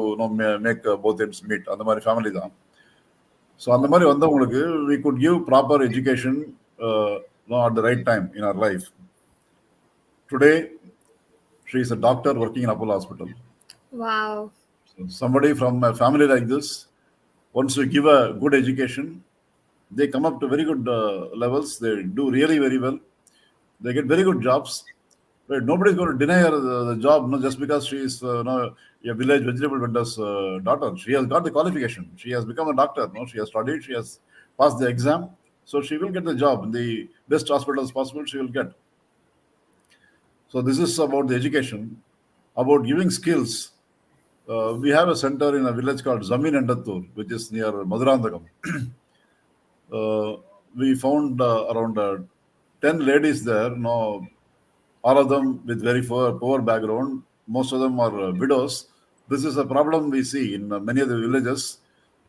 make both ends meet. அந்த மாதிரி family தான். So அந்த மாதிரி வந்தவங்களுக்கு we could give proper education at the right time in our life. Today, she is a doctor working in Apollo Hospital. Wow. So somebody from a family like this, once you give a good education, they come up to very good levels. They do really very well. They get very good jobs. Right? Nobody is going to deny her the job just because she is a village vegetable vendor's daughter. She has got the qualification. She has become a doctor. She has studied. She has passed the exam. So she will get the job in the best hospitals possible. She will get. So this is about the education, about giving skills. We have a center in a village called Zamin Endattur, which is near Madurandagam. We found around 10 ladies there. All of them with very poor background. Most of them are widows. This is a problem we see in many of the villages.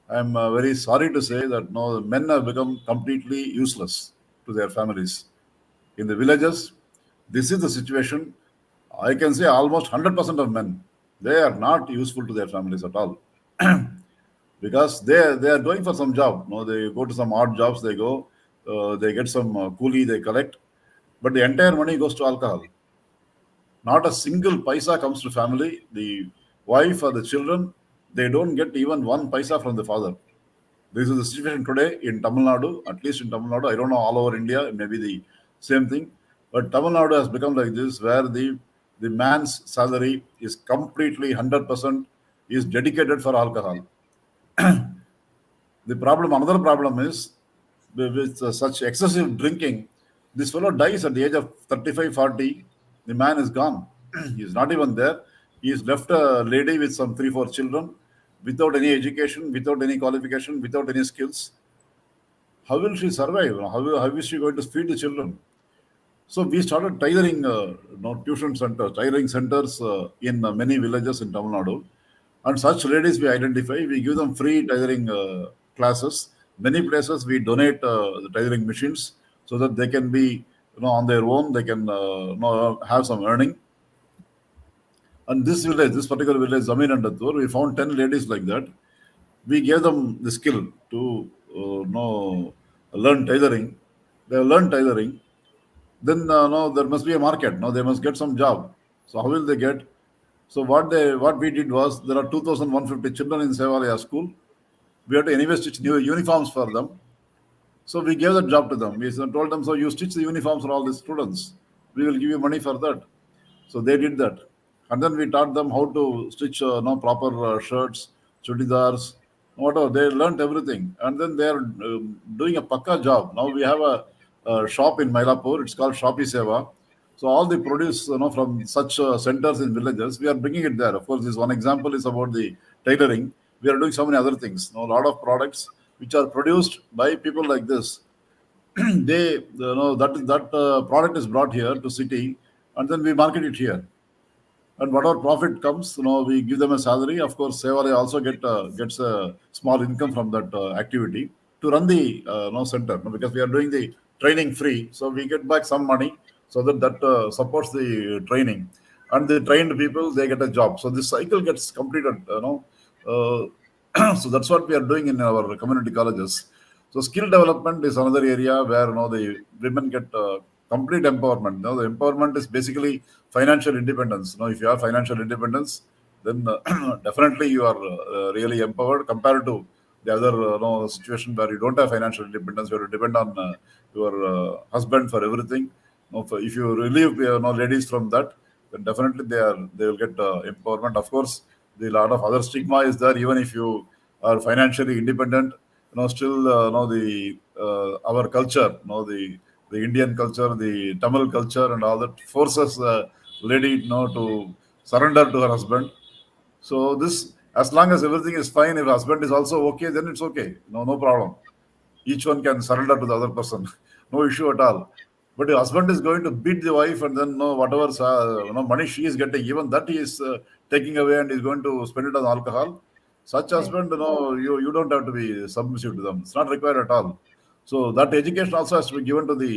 I am very sorry to say that the men have become completely useless to their families. In the villages, this is the situation. I can say almost 100% of men, they are not useful to their families at all. Because they are going for some job. They go to some odd jobs, they go, they get some coolie, they collect. But the entire money goes to alcohol. Not a single paisa comes to family. The wife or the children, they don't get even one paisa from the father. This is the situation today in Tamil Nadu, at least in Tamil Nadu. I don't know all over India, maybe the same thing. But Tamil Nadu has become like this, where the man's salary is completely 100% is dedicated for alcohol. Another problem is with such excessive drinking, this fellow dies at the age of 35, 40. The man is gone. He's not even there. He's left a lady with some 3-4 children without any education, without any qualification, without any skills. How will she survive? How is she going to feed the children? So we started tailoring tuition centers, tailoring centers in many villages in Tamil Nadu. And such ladies we identify, we give them free tailoring classes. Many places we donate the tailoring machines so that they can be on their own, they can have some earning. And this particular village, Zamin Endattur, we found 10 ladies like that. We gave them the skill to learn tailoring. They have learned tailoring. Then there must be a market. They must get some job. So how will they get? So what we did was, there are 2,150 children in Sevalaya school. We had to anyway stitch new uniforms for them. So we gave that job to them. We told them, so you stitch the uniforms for all these students. We will give you money for that. So they did that. And then we taught them how to stitch proper shirts, chudidars, whatever. They learned everything. And then they are doing a pakka job. Now we have a shop in Mylapore. It's called Shoppy Seva. So all the produce from such centers in villages, we are bringing it there. Of course, this one example is about the tailoring. We are doing so many other things. A lot of products which are produced by people like this. They that product is brought here to city, and then we market it here. And whatever profit comes, we give them a salary. Of course, Sevalaya also gets a small income from that activity to run the center, because we are doing the training free. So we get back some money so that supports the training. And the trained people, they get a job. So this cycle gets completed. So that's what we are doing in our community colleges. So skill development is another area where the women get complete empowerment. The empowerment is basically financial independence. If you have financial independence, then definitely you are really empowered compared to the other situation where you don't have financial independence. You have to depend on your husband for everything. If you relieve ladies from that, then definitely they will get empowerment. Of course, the lot of other stigma is there. Even if you are financially independent, still the our culture, the the Indian culture, the Tamil culture, and all that forces the lady, to surrender to her husband. So this, as long as everything is fine, if husband is also okay, then it's okay. No problem. Each one can surrender to the other person. No issue at all. But the husband is going to beat the wife, and then whatever money she is getting, even that he is taking away, and is going to spend it on alcohol. Such Right. husband, you don't have to be submissive to them. It's not required at all. So that education also has to be given to the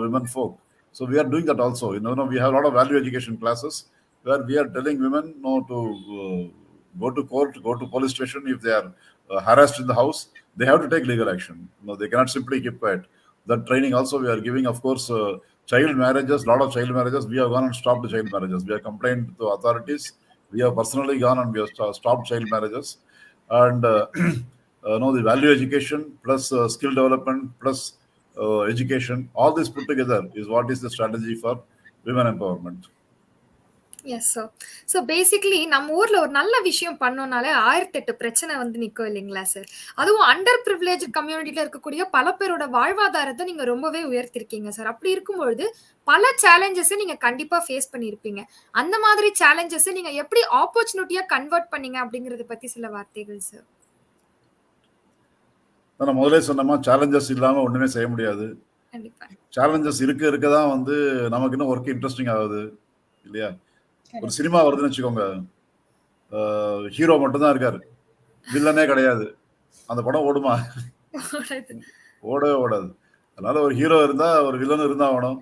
women folk. So we are doing that also. We have a lot of value education classes where we are telling women to go to court, go to police station if they are harassed in the house. They have to take legal action. They cannot simply keep quiet. That training also we are giving. Of course, child marriages, lot of child marriages. We have gone and stopped the child marriages. We have complained to authorities. We have personally gone and we have stopped child marriages. And the value education plus skill development plus education, all this put together is what is the strategy for women empowerment. Yes sir. So basically நம்ம ஊர்ல ஒரு நல்ல விஷயம் பண்ணோம்னாலே 1008 பிரச்சனை வந்து நிக்கும் இல்லைங்களா sir? அதுவும் அண்டர் பிரிவிலேஜ் கம்யூனிட்டில இருக்கக்கூடிய பல பேரோட வாழ்வாதாரத்தை நீங்க ரொம்பவே உயர்த்திருக்கீங்க சார். அப்படி இருக்கும்பொழுது பல சேலஞ்சஸை நீங்க கண்டிப்பா ஃபேஸ் பண்ணியிருப்பீங்க. அந்த மாதிரி சேலஞ்சஸை நீங்க எப்படி ஆப்பர்ச்சுனிட்டியா கன்வெர்ட் பண்ணீங்க அப்படிங்கறத பத்தி சில வார்த்தைகள் சார். நான் முதலே சொன்னமா, சேலஞ்சஸ் இல்லாம ஒண்ணுமே செய்ய முடியாது. கண்டிப்பா. சேலஞ்சஸ் இருக்கதான் வந்து நமக்கு இன்னும் ஒர்க் இன்ட்ரெஸ்டிங் ஆகுது இல்லையா? ஒரு சினிமா வருதுன்னு வச்சுக்கோங்க, ஹீரோ மட்டும் தான் இருக்காரு, வில்லனே கிடையாது. அந்த படம் ஓடுமா? ஓடவே ஓடாது. அதனால ஒரு ஹீரோ இருந்தா ஒரு வில்லன் இருந்தா ஆகணும்.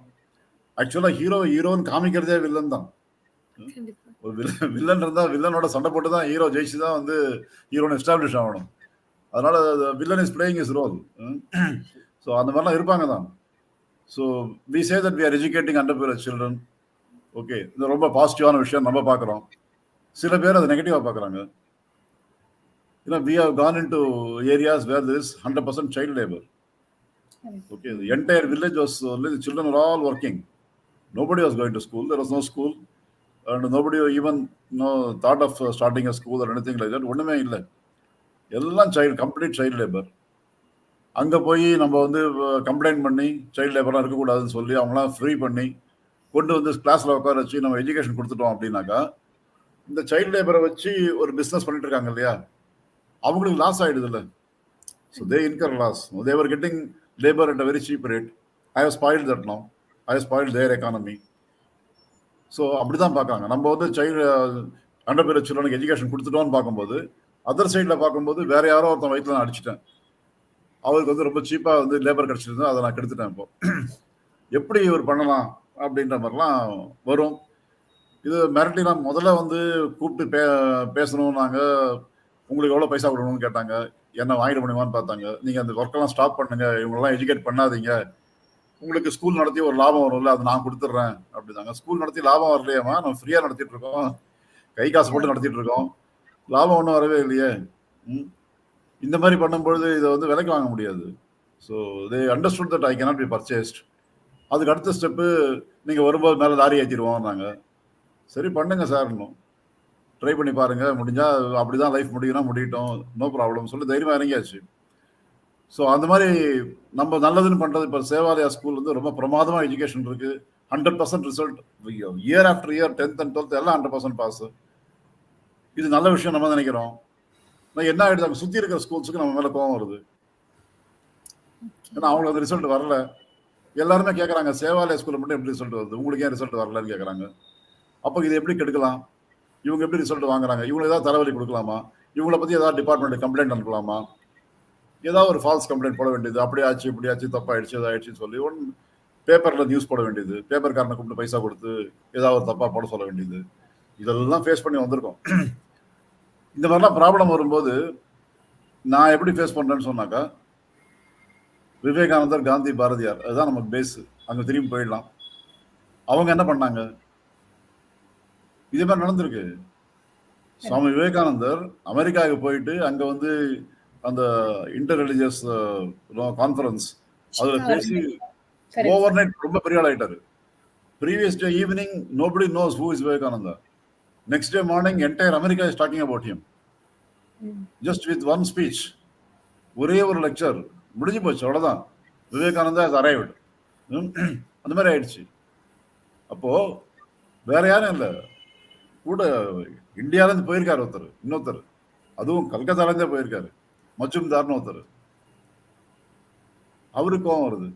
ஆக்சுவலா ஹீரோன்னு காமிக்கிறதே வில்லன் தான். ஒரு வில்லன் இருந்தா வில்லனோட சண்டை போட்டு தான் ஹீரோ ஜெயிச்சு தான் வந்து ஹீரோன்னு எஸ்டாப்ளிஷ் ஆகணும். அதனால villain is playing is role. So அந்த மாதிரிலாம் இருப்பாங்க தான். So we say that we are educating under privilege children. Okay, இது ரொம்ப பாசிட்டிவான விஷயம் நம்ம பார்க்குறோம். சில பேர் அதை நெகட்டிவாக பார்க்குறாங்க. வி ஹவ் கான் இன் டு ஏரியாஸ் வேர் there is 100% child labor. Okay, the entire village was the children were all working. Nobody was going to school. There was no school, and nobody even thought of starting a school or anything like that. ஒண்ணுமே இல்லை, எல்லாம் complete child labour. அங்கே போய் நம்ம வந்து complaint பண்ணி child லேபர்லாம் இருக்கக்கூடாதுன்னு சொல்லி அவங்களாம் ஃப்ரீ பண்ணி கொண்டு வந்து கிளாஸில் உட்கார வச்சு நம்ம எஜுகேஷன் கொடுத்துட்டோம் அப்படின்னாக்கா, இந்த சைல்டு லேபரை வச்சு ஒரு பிஸ்னஸ் பண்ணிட்டு இருக்காங்க இல்லையா, அவங்களுக்கு லாஸ் ஆகிடுது இல்லை. So they incur loss. They were getting labour at a very cheap rate. I have spoiled that no. I have spoiled their economy. So அப்படி தான் பார்க்காங்க. நம்ம வந்து சைல்டு அண்டர் பிரிவிலேஜ் சில்ட்ரனுக்கு எஜுகேஷன் கொடுத்துட்டோம்னு பார்க்கும்போது, அதர் சைடில் பார்க்கும்போது வேற யாரோ ஒருத்தன் வயிற்றுல நான் அடிச்சிட்டேன், அவருக்கு வந்து ரொம்ப சீப்பாக வந்து லேபர் கிடச்சிருந்தா அதை நான் கெடுத்துட்டேன். இப்போ எப்படி இவர் பண்ணலாம் அப்படின்ற மாதிரிலாம் வரும். இது மிரட்டிலாம் முதல்ல வந்து கூப்பிட்டு பேசணும். நாங்கள் உங்களுக்கு எவ்வளோ பைசா கொடுக்கணும்னு கேட்டாங்க. என்ன வாங்கிட முடியுமான்னு பார்த்தாங்க. நீங்கள் அந்த ஒர்க்கெல்லாம் ஸ்டாப் பண்ணுங்க, இவங்களெல்லாம் எஜுகேட் பண்ணாதீங்க, உங்களுக்கு ஸ்கூல் நடத்தி ஒரு லாபம் வரும்ல, அது நான் கொடுத்துட்றேன் அப்படிதாங்க. ஸ்கூல் நடத்தி லாபம் வரலையாமா? நம்ம ஃப்ரீயாக நடத்திட்டு இருக்கோம், கை காசு போட்டு நடத்திட்டு இருக்கோம், லாபம் ஒன்றும் வரவே இல்லையே. இந்த மாதிரி பண்ணும்பொழுது இதை வந்து விலைக்கு வாங்க முடியாது. So they understood that I cannot be purchased. அதுக்கு அடுத்த ஸ்டெப்பு, நீங்கள் வரும்போது மேலே லாரி ஏற்றிடுவோம் நாங்கள். சரி பண்ணுங்க சார், இன்னும் ட்ரை பண்ணி பாருங்கள், முடிஞ்சால் அப்படி தான் லைஃப் முடியும்னா முடியட்டும், நோ ப்ராப்ளம் சொல்லி தைரியமாக இறங்கியாச்சு. ஸோ அந்த மாதிரி நம்ம நல்லதுன்னு பண்ணுறது. இப்போ சேவாலயா ஸ்கூல் வந்து ரொம்ப பிரமாதமாக எஜுகேஷன் இருக்குது. 100% result year after year. 10th and 12th எல்லாம் 100% பாஸ். இது நல்ல விஷயம் நம்ம நினைக்கிறோம். என்ன ஆயிடுது, அங்கே சுற்றி இருக்கிற ஸ்கூல்ஸுக்கு நம்ம மேலே கோவம் வருது. ஏன்னா அவங்களுக்கு அந்த ரிசல்ட் வரல. எல்லாருமே கேட்குறாங்க, சேவாலய ஸ்கூலில் மட்டும் எப்படி ரிசல்ட் வருது, உங்களுக்கு ஏன் ரிசல்ட் வரலன்னு கேட்குறாங்க. அப்போ இதை எப்படி கெடுக்கலாம், இவங்க எப்படி ரிசல்ட் வாங்குறாங்க, இவங்களுக்கு ஏதாவது தலைவலி கொடுக்கலாமா, இவங்களை பற்றி ஏதாவது டிபார்ட்மெண்ட் கம்ப்ளைண்ட் அனுப்பலாமா, ஏதாவது ஒரு ஃபால்ஸ் கம்ப்ளைண்ட் போட வேண்டியது, அப்படி ஆச்சு இப்படி ஆச்சு தப்பாயிடுச்சு இதாகிடுச்சின்னு சொல்லி ஒன்று பேப்பரில் நியூஸ் போட வேண்டியது, பேப்பர்காரனை கூப்பிட்டு பைசா கொடுத்து ஏதாவது ஒரு தப்பாக போட சொல்ல வேண்டியது, இதெல்லாம் ஃபேஸ் பண்ணி வந்திருக்கோம். இந்த மாதிரிலாம் ப்ராப்ளம் வரும்போது நான் எப்படி ஃபேஸ் பண்ணுறேன்னு சொன்னாக்கா, விவேகானந்தர், காந்தி, பாரதியார், அதுதான் நமக்கு பேஸ். அங்கே திரும்பி போயிடலாம். அவங்க என்ன பண்ணாங்க, இதே மாதிரி நடந்திருக்கு. சுவாமி விவேகானந்தர் அமெரிக்காவுக்கு போயிட்டு அங்கே வந்து அந்த இன்டர் ரிலிஜியஸ் கான்ஃபரன்ஸ் அதில் பேசி ஓவர் நைட் ரொம்ப பெரிய ஆள் ஆகிட்டாரு. Previous day evening nobody knows who is Vivekananda. Next day morning entire America is talking about him. Just with one speech, ஒரே ஒரு லெக்சர் முடிஞ்சு போச்சு, அவ்வளோதான். Vivekananda has arrived. அந்த மாதிரி ஆயிடுச்சு. அப்போ வேற யாரும் இல்லை, கூட இந்தியாவிலேருந்து போயிருக்காரு ஒருத்தர், இன்னொருத்தர், அதுவும் கல்கத்தாலேருந்தே போயிருக்காரு, மஜும்தார்னு ஒருத்தர். அவருக்கு கோவம் வருது,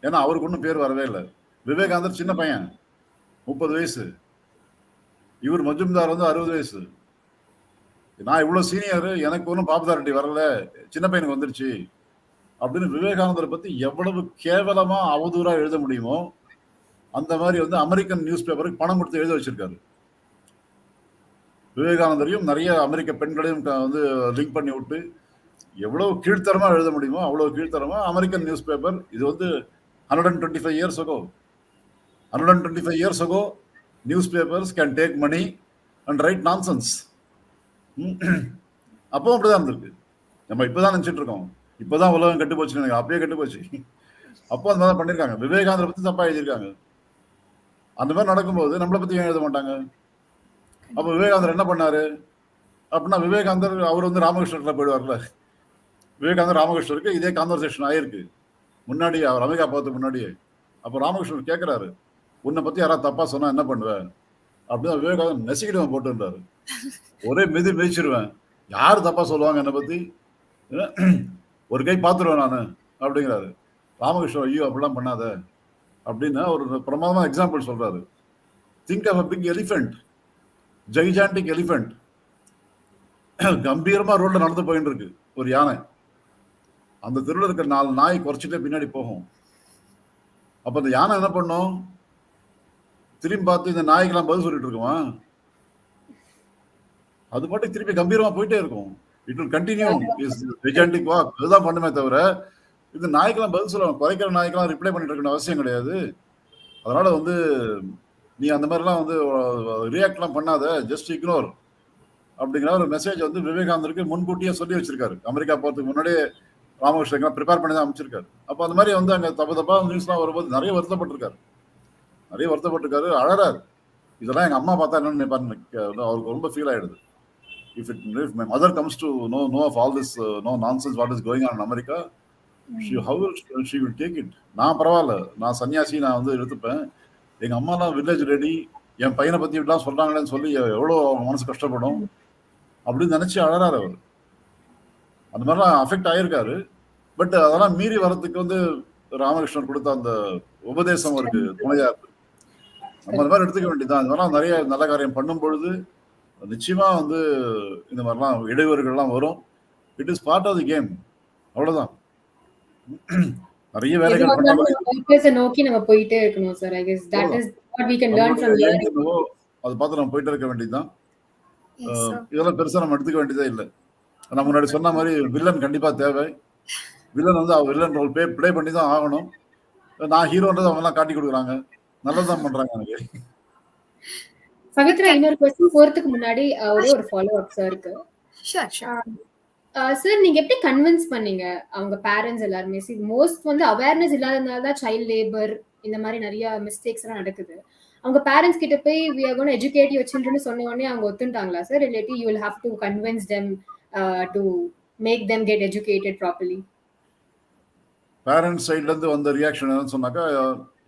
ஏன்னா அவருக்கு ஒன்றும் பேர் வரவே இல்லை. விவேகானந்தர் சின்ன பையன், 30 வயசு. இவர் மஜும்தார் வந்து 60 வயசு. நான் இவ்வளவு சீனியர், எனக்கு ஒன்றும் பாப்புலாரிட்டி வரல, சின்ன பையனுக்கு வந்துருச்சு அப்படின்னு விவேகானந்தரை பத்தி எவ்வளவு கேவலமா அவதூறா எழுத முடியுமோ அந்த மாதிரி வந்து அமெரிக்கன் நியூஸ் பேப்பருக்கு பணம் கொடுத்து எழுத வச்சிருக்காரு. விவேகானந்தரையும் நிறைய அமெரிக்க பெண்களையும் வந்து லிங்க் பண்ணி விட்டு எவ்வளவு கீழ்த்தரமா எழுத முடியுமோ அவ்வளவு கீழ்த்தரமா அமெரிக்கன் நியூஸ் பேப்பர். இது வந்து 125 years ago. 125 years ago, newspapers can take money and write nonsense. அப்போ அப்படிதான் இருந்திருக்கு. நம்ம இப்பதான் நினைச்சிட்டு இருக்கோம், இப்பதான் உலகம் கெட்டு போச்சு, எனக்கு அப்பயே கெட்டு போச்சு. அப்போ அந்த மாதிரி பண்ணிருக்காங்க, விவேகானந்தரை பத்தி தப்பா எழுதியிருக்காங்க. அந்த மாதிரி நடக்கும்போது நம்மளை பத்தி ஏன் எழுத மாட்டாங்க? அப்ப விவேகானந்தர் என்ன பண்ணாரு அப்படின்னா, விவேகானந்தர் அவர் வந்து ராமகிருஷ்ணர்ல போயிடுவார்ல. விவேகானந்தர் ராமகிருஷ்ணருக்கு இதே கான்வர்சேஷன் ஆயிருக்கு முன்னாடி, அவர் அமெரிக்கா போகிறதுக்கு முன்னாடியே. அப்போ ராமகிருஷ்ணன் கேட்கிறாரு, உன்னை பத்தி யாராவது தப்பா சொன்னா என்ன பண்ணுவேன் அப்படின்னு. விவேகானந்தர் நெசிக்கிடுவேன் போட்டுன்றாரு, ஒரே மிதிச்சிருவேன், யாரு தப்பா சொல்லுவாங்க என்னை பத்தி, ஒரு கை பார்த்துருவேன் நான் அப்படிங்கிறாரு. ராமகிருஷ்ணன் ஐயோ அப்படிலாம் பண்ணாத அப்படின்னு ஒரு பிரமாதமான எக்ஸாம்பிள் சொல்றாரு. Think of a big elephant, gigantic elephant, கம்பீரமா ரோட்ல நடந்து போயிட்டு இருக்கு ஒரு யானை. அந்த தெருவில் இருக்கிற 4 நாய் குறைச்சிட்டே பின்னாடி போகும். அப்ப அந்த யானை என்ன பண்ணும், திரும்பி பார்த்து இந்த நாய்க்கெல்லாம் பதில் சொல்லிட்டு இருக்குமா? அது பாட்டு திருப்பி கம்பீரமா போயிட்டே இருக்கும். It will continue is gigantic walk. அதுதான் பண்ணுமே தவிர இந்த நாய்க்கெல்லாம் பதில் சொல்லுவாங்க, குறைக்கிற நாய்க்கெல்லாம் ரிப்ளை பண்ணிட்டு இருக்கணும் அவசியம் கிடையாது. அதனால வந்து நீ அந்த மாதிரிலாம் வந்து ரியாக்ட்லாம் பண்ணாத, ஜஸ்ட் இக்னோர் அப்படிங்கிற ஒரு மெசேஜ் வந்து விவேகானந்தருக்கு முன்கூட்டியே சொல்லி வச்சிருக்காரு. அமெரிக்கா போறதுக்கு முன்னாடியே ராமகிருஷ்ணன் ப்ரிப்பேர் பண்ணி தான் அமைச்சிருக்காரு. அப்போ அந்த மாதிரி வந்து அங்கே தப்பா நியூஸ்லாம் வரும்போது நிறைய வருத்தப்பட்டிருக்காரு, அழறாரு. இதெல்லாம் எங்க அம்மா பார்த்தா என்னன்னு நினைப்பாருன்னு அவருக்கு ரொம்ப ஃபீல் ஆயிடுது. If my mother comes to know of all this nonsense what is going on in America, how will she will take it? நான் பரவாயில்ல, நான் சன்னியாசி, நான் வந்து எடுத்துப்பேன். எங்க அம்மாலாம் வில்லேஜ் ரெடி, என் பையனை பத்தி இப்படிலாம் சொல்றாங்களேன்னு சொல்லி எவ்வளோ அவங்க மனசு கஷ்டப்படும் அப்படின்னு நினைச்சு அழறாரு அவர். அந்த மாதிரிலாம் அஃபெக்ட் ஆயிருக்காரு. பட் அதெல்லாம் மீறி வர்றதுக்கு வந்து ராமகிருஷ்ணன் கொடுத்த அந்த உபதேசம் அவருக்கு துணையா இருக்கு. நம்ம அந்த மாதிரி எடுத்துக்க வேண்டியதுதான். இந்த மாதிரிலாம் நிறைய நல்ல காரியம் பண்ணும் பொழுது நிச்சயமா வந்து இந்த மாதிரிலாம் இடையூறுகள்லாம் வரும். It is part of the game, அவ்வளவுதான். நிறைய வேலைகள் நோக்கி நம்ம போயிட்டே இருக்கணும் sir. I guess that is what we can learn from here. அது பார்த்து நம்ம போயிட்டே இருக்க வேண்டியதுதான். இதெல்லாம் பெருசா நம்ம எடுத்துக்க வேண்டியதே இல்லை. நான் முன்னாடி சொன்ன மாதிரி வில்லன் கண்டிப்பா தேவை. வில்லன் வந்து அவர் வில்லன் ரோல் ப்ளே பண்ணி தான் ஆகணும். நான் ஹீரோன்றது அவங்க எல்லாம் காட்டி கொடுக்குறாங்க, நல்லதான் பண்றாங்க எனக்கு. பவித்ரா, இன்னொரு क्वेश्चन போறதுக்கு முன்னாடி ஒரே ஒரு ஃபாலோ அப் சாருக்கு. சார், நீங்க எப்படி கன்வின்ஸ் பண்ணீங்க அவங்க பேரண்ட்ஸ் எல்லாருமே? மோஸ்ட் வந்து அவேர்னஸ் இல்லாதனால தான் சைல்ட் லேபர் இந்த மாதிரி நிறைய மிஸ்டேக்ஸ் எல்லாம் நடக்குது. அவங்க பேரண்ட்ஸ் கிட்ட போய் we are going to educate your children சொன்ன உடனே அவங்க ஒத்துட்டாங்களா சார்? இல்லாட்டி you will have to convince them to make them get educated properly? Parents சைட்ல இருந்து வந்த ரியாக்ஷன் என்னன்னு சொன்னாக்கா,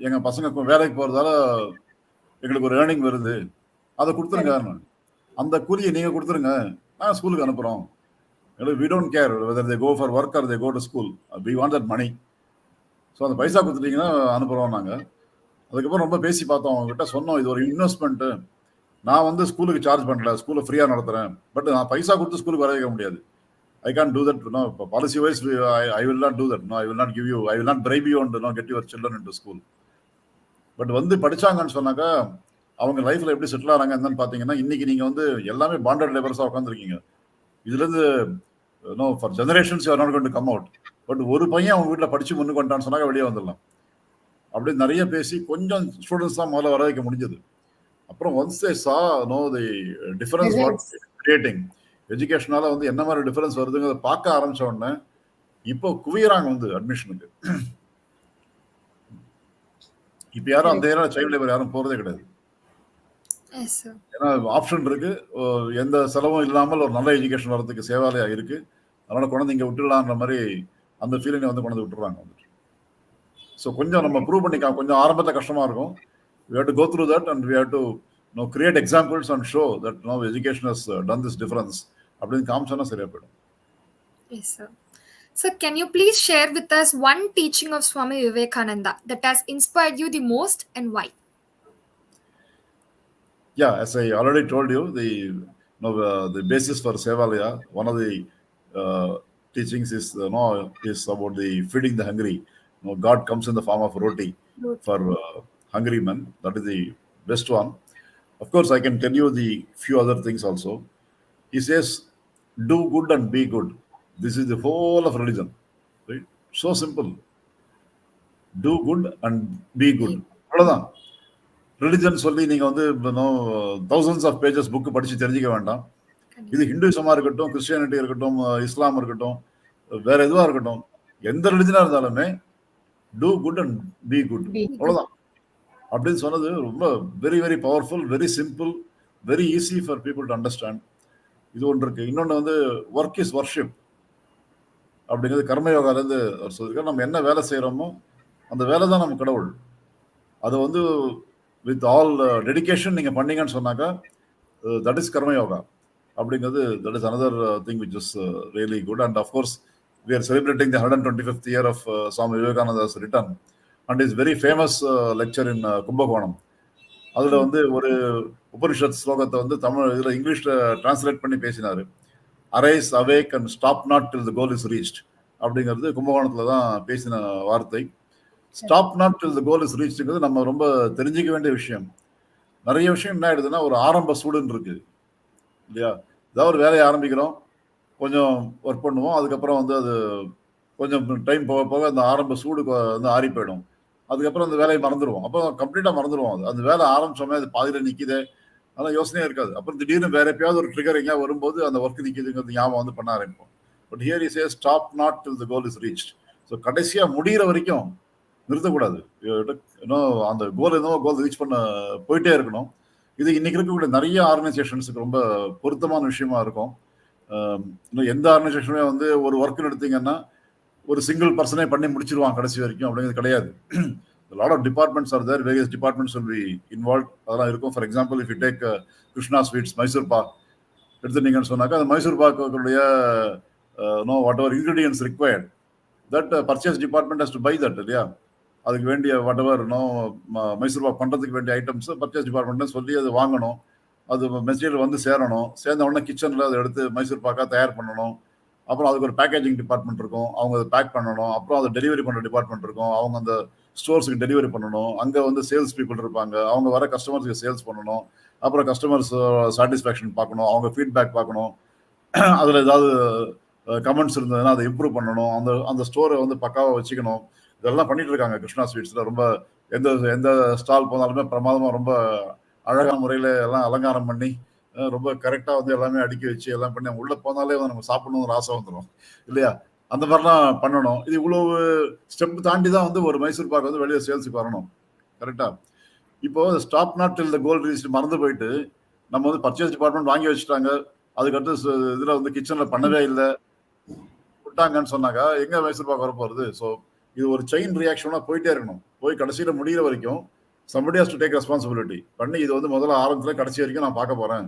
எங்க பசங்க வேலைக்கு போறதால எங்களுக்கு ஒரு ஏர்னிங் வருது, அதை கொடுத்துருங்க, அந்த கூலியை நீங்க கொடுத்துருங்க, நான் ஸ்கூலுக்கு அனுப்புறோம். we don't care whether they go for work or they go to school, we want that money. So அந்த பைசா கொடுத்துட்டீங்கன்னா அனுப்புறோம் நாங்கள். அதுக்கப்புறம் ரொம்ப பேசி பார்த்தோம், அவங்ககிட்ட சொன்னோம், இது ஒரு இன்வெஸ்ட்மெண்ட்டு, நான் வந்து ஸ்கூலுக்கு சார்ஜ் பண்ணல, ஸ்கூலை ஃப்ரீயாக நடத்துகிறேன், பட் நான் பைசா கொடுத்து ஸ்கூலுக்கு வர வைக்க முடியாது. I can't do that. No, policy wise, I will not do that. No, I will not give you, I will not bribe you and get your children into school. But வந்து படிச்சாங்கன்னு சொன்னாக்கா அவங்க லைஃப்ல எப்படி செட்டில் ஆகிறாங்க என்னன்னு பார்த்தீங்கன்னா, இன்னைக்கு நீங்க வந்து எல்லாமே பாண்டட் லேபர்ஸாக உட்காந்துருக்கீங்க. இதுலேருந்து no for generations you are not going to come out. But ஒரு பையன் அவங்க வீட்டில் படிச்சு முன்னுக்கு வந்துட்டான்னு சொன்னாக்க வெளியே வந்துடலாம். அப்படி நிறைய பேசி கொஞ்சம் ஸ்டூடெண்ட்ஸ் தான் முதல்ல வர வைக்க முடிஞ்சது. அப்புறம் ஒன்ஸ் தே சா தி டிஃபரன்ஸ் வாட் கிரியேட்டிங் எஜுகேஷனால வந்து என்ன மாதிரி டிஃபரன்ஸ் வருதுங்கிறத பார்க்க ஆரம்பிச்ச உடனே இப்போ குவியறாங்க வந்து அட்மிஷனுக்கு. இப்ப யாரும் அந்த ஏரியா சைல்ட் லேபர் யாரும் போறதே கிடையாது. ஏன்னா ஆப்ஷன் இருக்கு, எந்த செலவும் இல்லாமல் ஒரு நல்ல எஜுகேஷன் வர்றதுக்கு சேவாலயா இருக்கு, அதனால குழந்தைங்க விட்டுடலான்ற மாதிரி அந்த ஃபீலிங்கை வந்து கொண்டு விட்டுறாங்க வந்துட்டு. ஸோ கொஞ்சம் நம்ம ப்ரூவ் பண்ணிக்கலாம். கொஞ்சம் ஆரம்பத்தில் கஷ்டமாக இருக்கும். We have to go through that and we have to create examples and show that education has done this difference. அப்படின்னு காமிச்சோன்னா சரியா போயிடும். Yes, sir. Sir, can you please share with us one teaching of Swami Vivekananda that has inspired you the most and why? Yeah, as I already told you, the basis for Sevalaya, one of the teachings is is about the feeding the hungry. God comes in the form of roti for hungry men. That is the best one. Of course, I can tell you the few other things also. He says, "Do good and be good." This is the whole of religion. Right? So simple. Do good and be good. அவ்வளவுதான். Religion சொல்லி நீங்க வந்து thousands of pages book படிச்சு தெரிஞ்சுக்க வேண்டாம். இது ஹிந்துசமா இருக்கட்டும், Christianity இருக்கட்டும், இஸ்லாம் இருக்கட்டும், வேற எதுவா இருக்கட்டும், எந்த ரிலிஜனா இருந்தாலுமே do good and be good, அவ்வளவுதான். அப்படின்னு சொன்னது ரொம்ப very very powerful, very simple, very easy for people to understand. இது ஒன்று இருக்கு. இன்னொன்று வந்து ஒர்க் இஸ் வர்ஷிப் அப்படிங்கிறது கர்மயோகாலேருந்து அவர் சொல்லியிருக்காரு. நம்ம என்ன வேலை செய்யறோமோ அந்த வேலை தான் நம்ம கடவுள். அதை வந்து வித் ஆல் டெடிகேஷன் நீங்க பண்ணீங்கன்னு சொன்னாக்கா தட் இஸ் கர்மயோகா அப்படிங்கிறது. That is another thing which is really good. And of course we are celebrating the 125th year of Swami Vivekananda's return and his very famous lecture in Kumbakonam. அதுல வந்து ஒரு உபனிஷத் ஸ்லோகத்தை வந்து தமிழ் இதுல இங்கிலீஷ்ல டிரான்ஸ்லேட் பண்ணி பேசினாரு. Arise awake and stop not till the goal is reached அப்படிங்கிறது கும்பகோணத்துல தான் பேசின வார்த்தை. Stop not till the goal is ரீச்ங்கிறது நம்ம ரொம்ப தெரிஞ்சிக்க வேண்டிய விஷயம். நிறைய விஷயம் என்ன ஆயிடுதுன்னா ஒரு ஆரம்ப சூடுன்னு இருக்கு இல்லையா? ஏதாவது ஒரு வேலையை ஆரம்பிக்கிறோம், கொஞ்சம் ஒர்க் பண்ணுவோம், அதுக்கப்புறம் வந்து அது கொஞ்சம் டைம் போக போக அந்த ஆரம்ப சூடு வந்து ஆறி போயிடும். அதுக்கப்புறம் அந்த வேலையை மறந்துடுவோம். அப்போ கம்ப்ளீட்டா மறந்துடுவோம். அந்த வேலை ஆரம்பிச்சோமே அது பாதியில நிக்குதே, அதெல்லாம் யோசனையே இருக்காது. அப்புறம் திடீர்னு வேற எப்பயாவது ஒரு ட்ரிகர் எங்கேயா வரும்போது அந்த ஒர்க் நிக்குதுங்கிறது ஞாபகம் வந்து பண்ண ஆரம்பிப்போம். But here is stop not till the goal is reached. So கடைசியா முடிகிற வரைக்கும் நிறுத்தக்கூடாது. அந்த கோல் கோல் ரீச் பண்ண போயிட்டே இருக்கணும். இது இன்னைக்கு இருக்கக்கூடிய நிறைய ஆர்கனைசேஷன்ஸுக்கு ரொம்ப பொருத்தமான விஷயமா இருக்கும். இன்னும் எந்த ஆர்கனைசேஷனுமே வந்து ஒரு ஒர்க் எடுத்தீங்கன்னா ஒரு சிங்கிள் பர்சனே பண்ணி முடிச்சிருவாங்க கடைசி வரைக்கும் அப்படிங்கிறது கிடையாது. Lot of departments are there, various departments will be involve, அதெல்லாம் இருக்கும். For example if you take Krishna sweets Mysore pak எடுத்துட்டீங்கன்னு சொன்னாக்கா அந்த மைசூர் பாக்குடைய whatever ingredients required, that purchase department has to buy that இல்லையா? அதுக்கு வேண்டிய வாட் எவர் மைசூர் பாக் பண்றதுக்கு வேண்டிய ஐட்டம்ஸ் பர்ச்சேஸ் டிபார்ட்மெண்ட் சொல்லி அது வாங்கணும். அது மெட்டீரியல் வந்து சேரணும். சேர்ந்த உடனே கிச்சனில் அதை எடுத்து மைசூர் பாக்காக தயார் பண்ணணும். அப்புறம் அதுக்கு ஒரு பேக்கேஜிங் டிபார்ட்மெண்ட் இருக்கும், அவங்க அதை பேக் பண்ணணும். அப்புறம் அதை டெலிவரி பண்ணுற டிபார்ட்மெண்ட் இருக்கும், அவங்க அந்த ஸ்டோர்ஸுக்கு டெலிவரி பண்ணணும். அங்கே வந்து சேல்ஸ் பீப்புள் இருப்பாங்க, அவங்க வர கஸ்டமர்ஸுக்கு சேல்ஸ் பண்ணணும். அப்புறம் கஸ்டமர்ஸ் சாட்டிஸ்ஃபேக்ஷன் பார்க்கணும், அவங்க ஃபீட்பேக் பார்க்கணும். அதில் ஏதாவது கமெண்ட்ஸ் இருந்ததுன்னா அதை இம்ப்ரூவ் பண்ணணும். அந்த அந்த ஸ்டோரை வந்து பக்காவாக வச்சுக்கணும். இதெல்லாம் பண்ணிட்டு இருக்காங்க கிருஷ்ணா ஸ்வீட்ஸில். ரொம்ப எந்த எந்த ஸ்டால் போனாலுமே பிரமாதமாக ரொம்ப அழகான முறையில் எல்லாம் அலங்காரம் பண்ணி ரொம்ப கரெக்டாக வந்து எல்லாமே அடுக்கி வச்சு எல்லாம் பண்ணி உள்ள போனாலே வந்து நம்ம சாப்பிடணுங்கிற ஆசை வந்துடும் இல்லையா? அந்த மாதிரிலாம் பண்ணணும். இது இவ்வளவு ஸ்டெப் தாண்டி தான் வந்து ஒரு மைசூர் பாக் வந்து வெளியே சேல்ஸுக்கு வரணும். கரெக்டா? இப்போ stop not till the goal reach மறந்து போயிட்டு நம்ம வந்து பர்ச்சேஸ் டிபார்ட்மெண்ட் வாங்கி வச்சுட்டாங்க, அதுக்கடுத்து இதுல வந்து கிச்சன்ல பண்ணவே இல்லை விட்டாங்கன்னு சொன்னாக்கா எங்க மைசூர் பாக் வர போறது? ஸோ இது ஒரு செயின் ரியாக்ஷனா போயிட்டே இருக்கணும். போய் கடைசியில முடிகிற வரைக்கும் somebody has to take responsibility பண்ணி இது வந்து முதல்ல ஆரம்பத்துல கடைசி வரைக்கும் நான் பார்க்க போறேன்,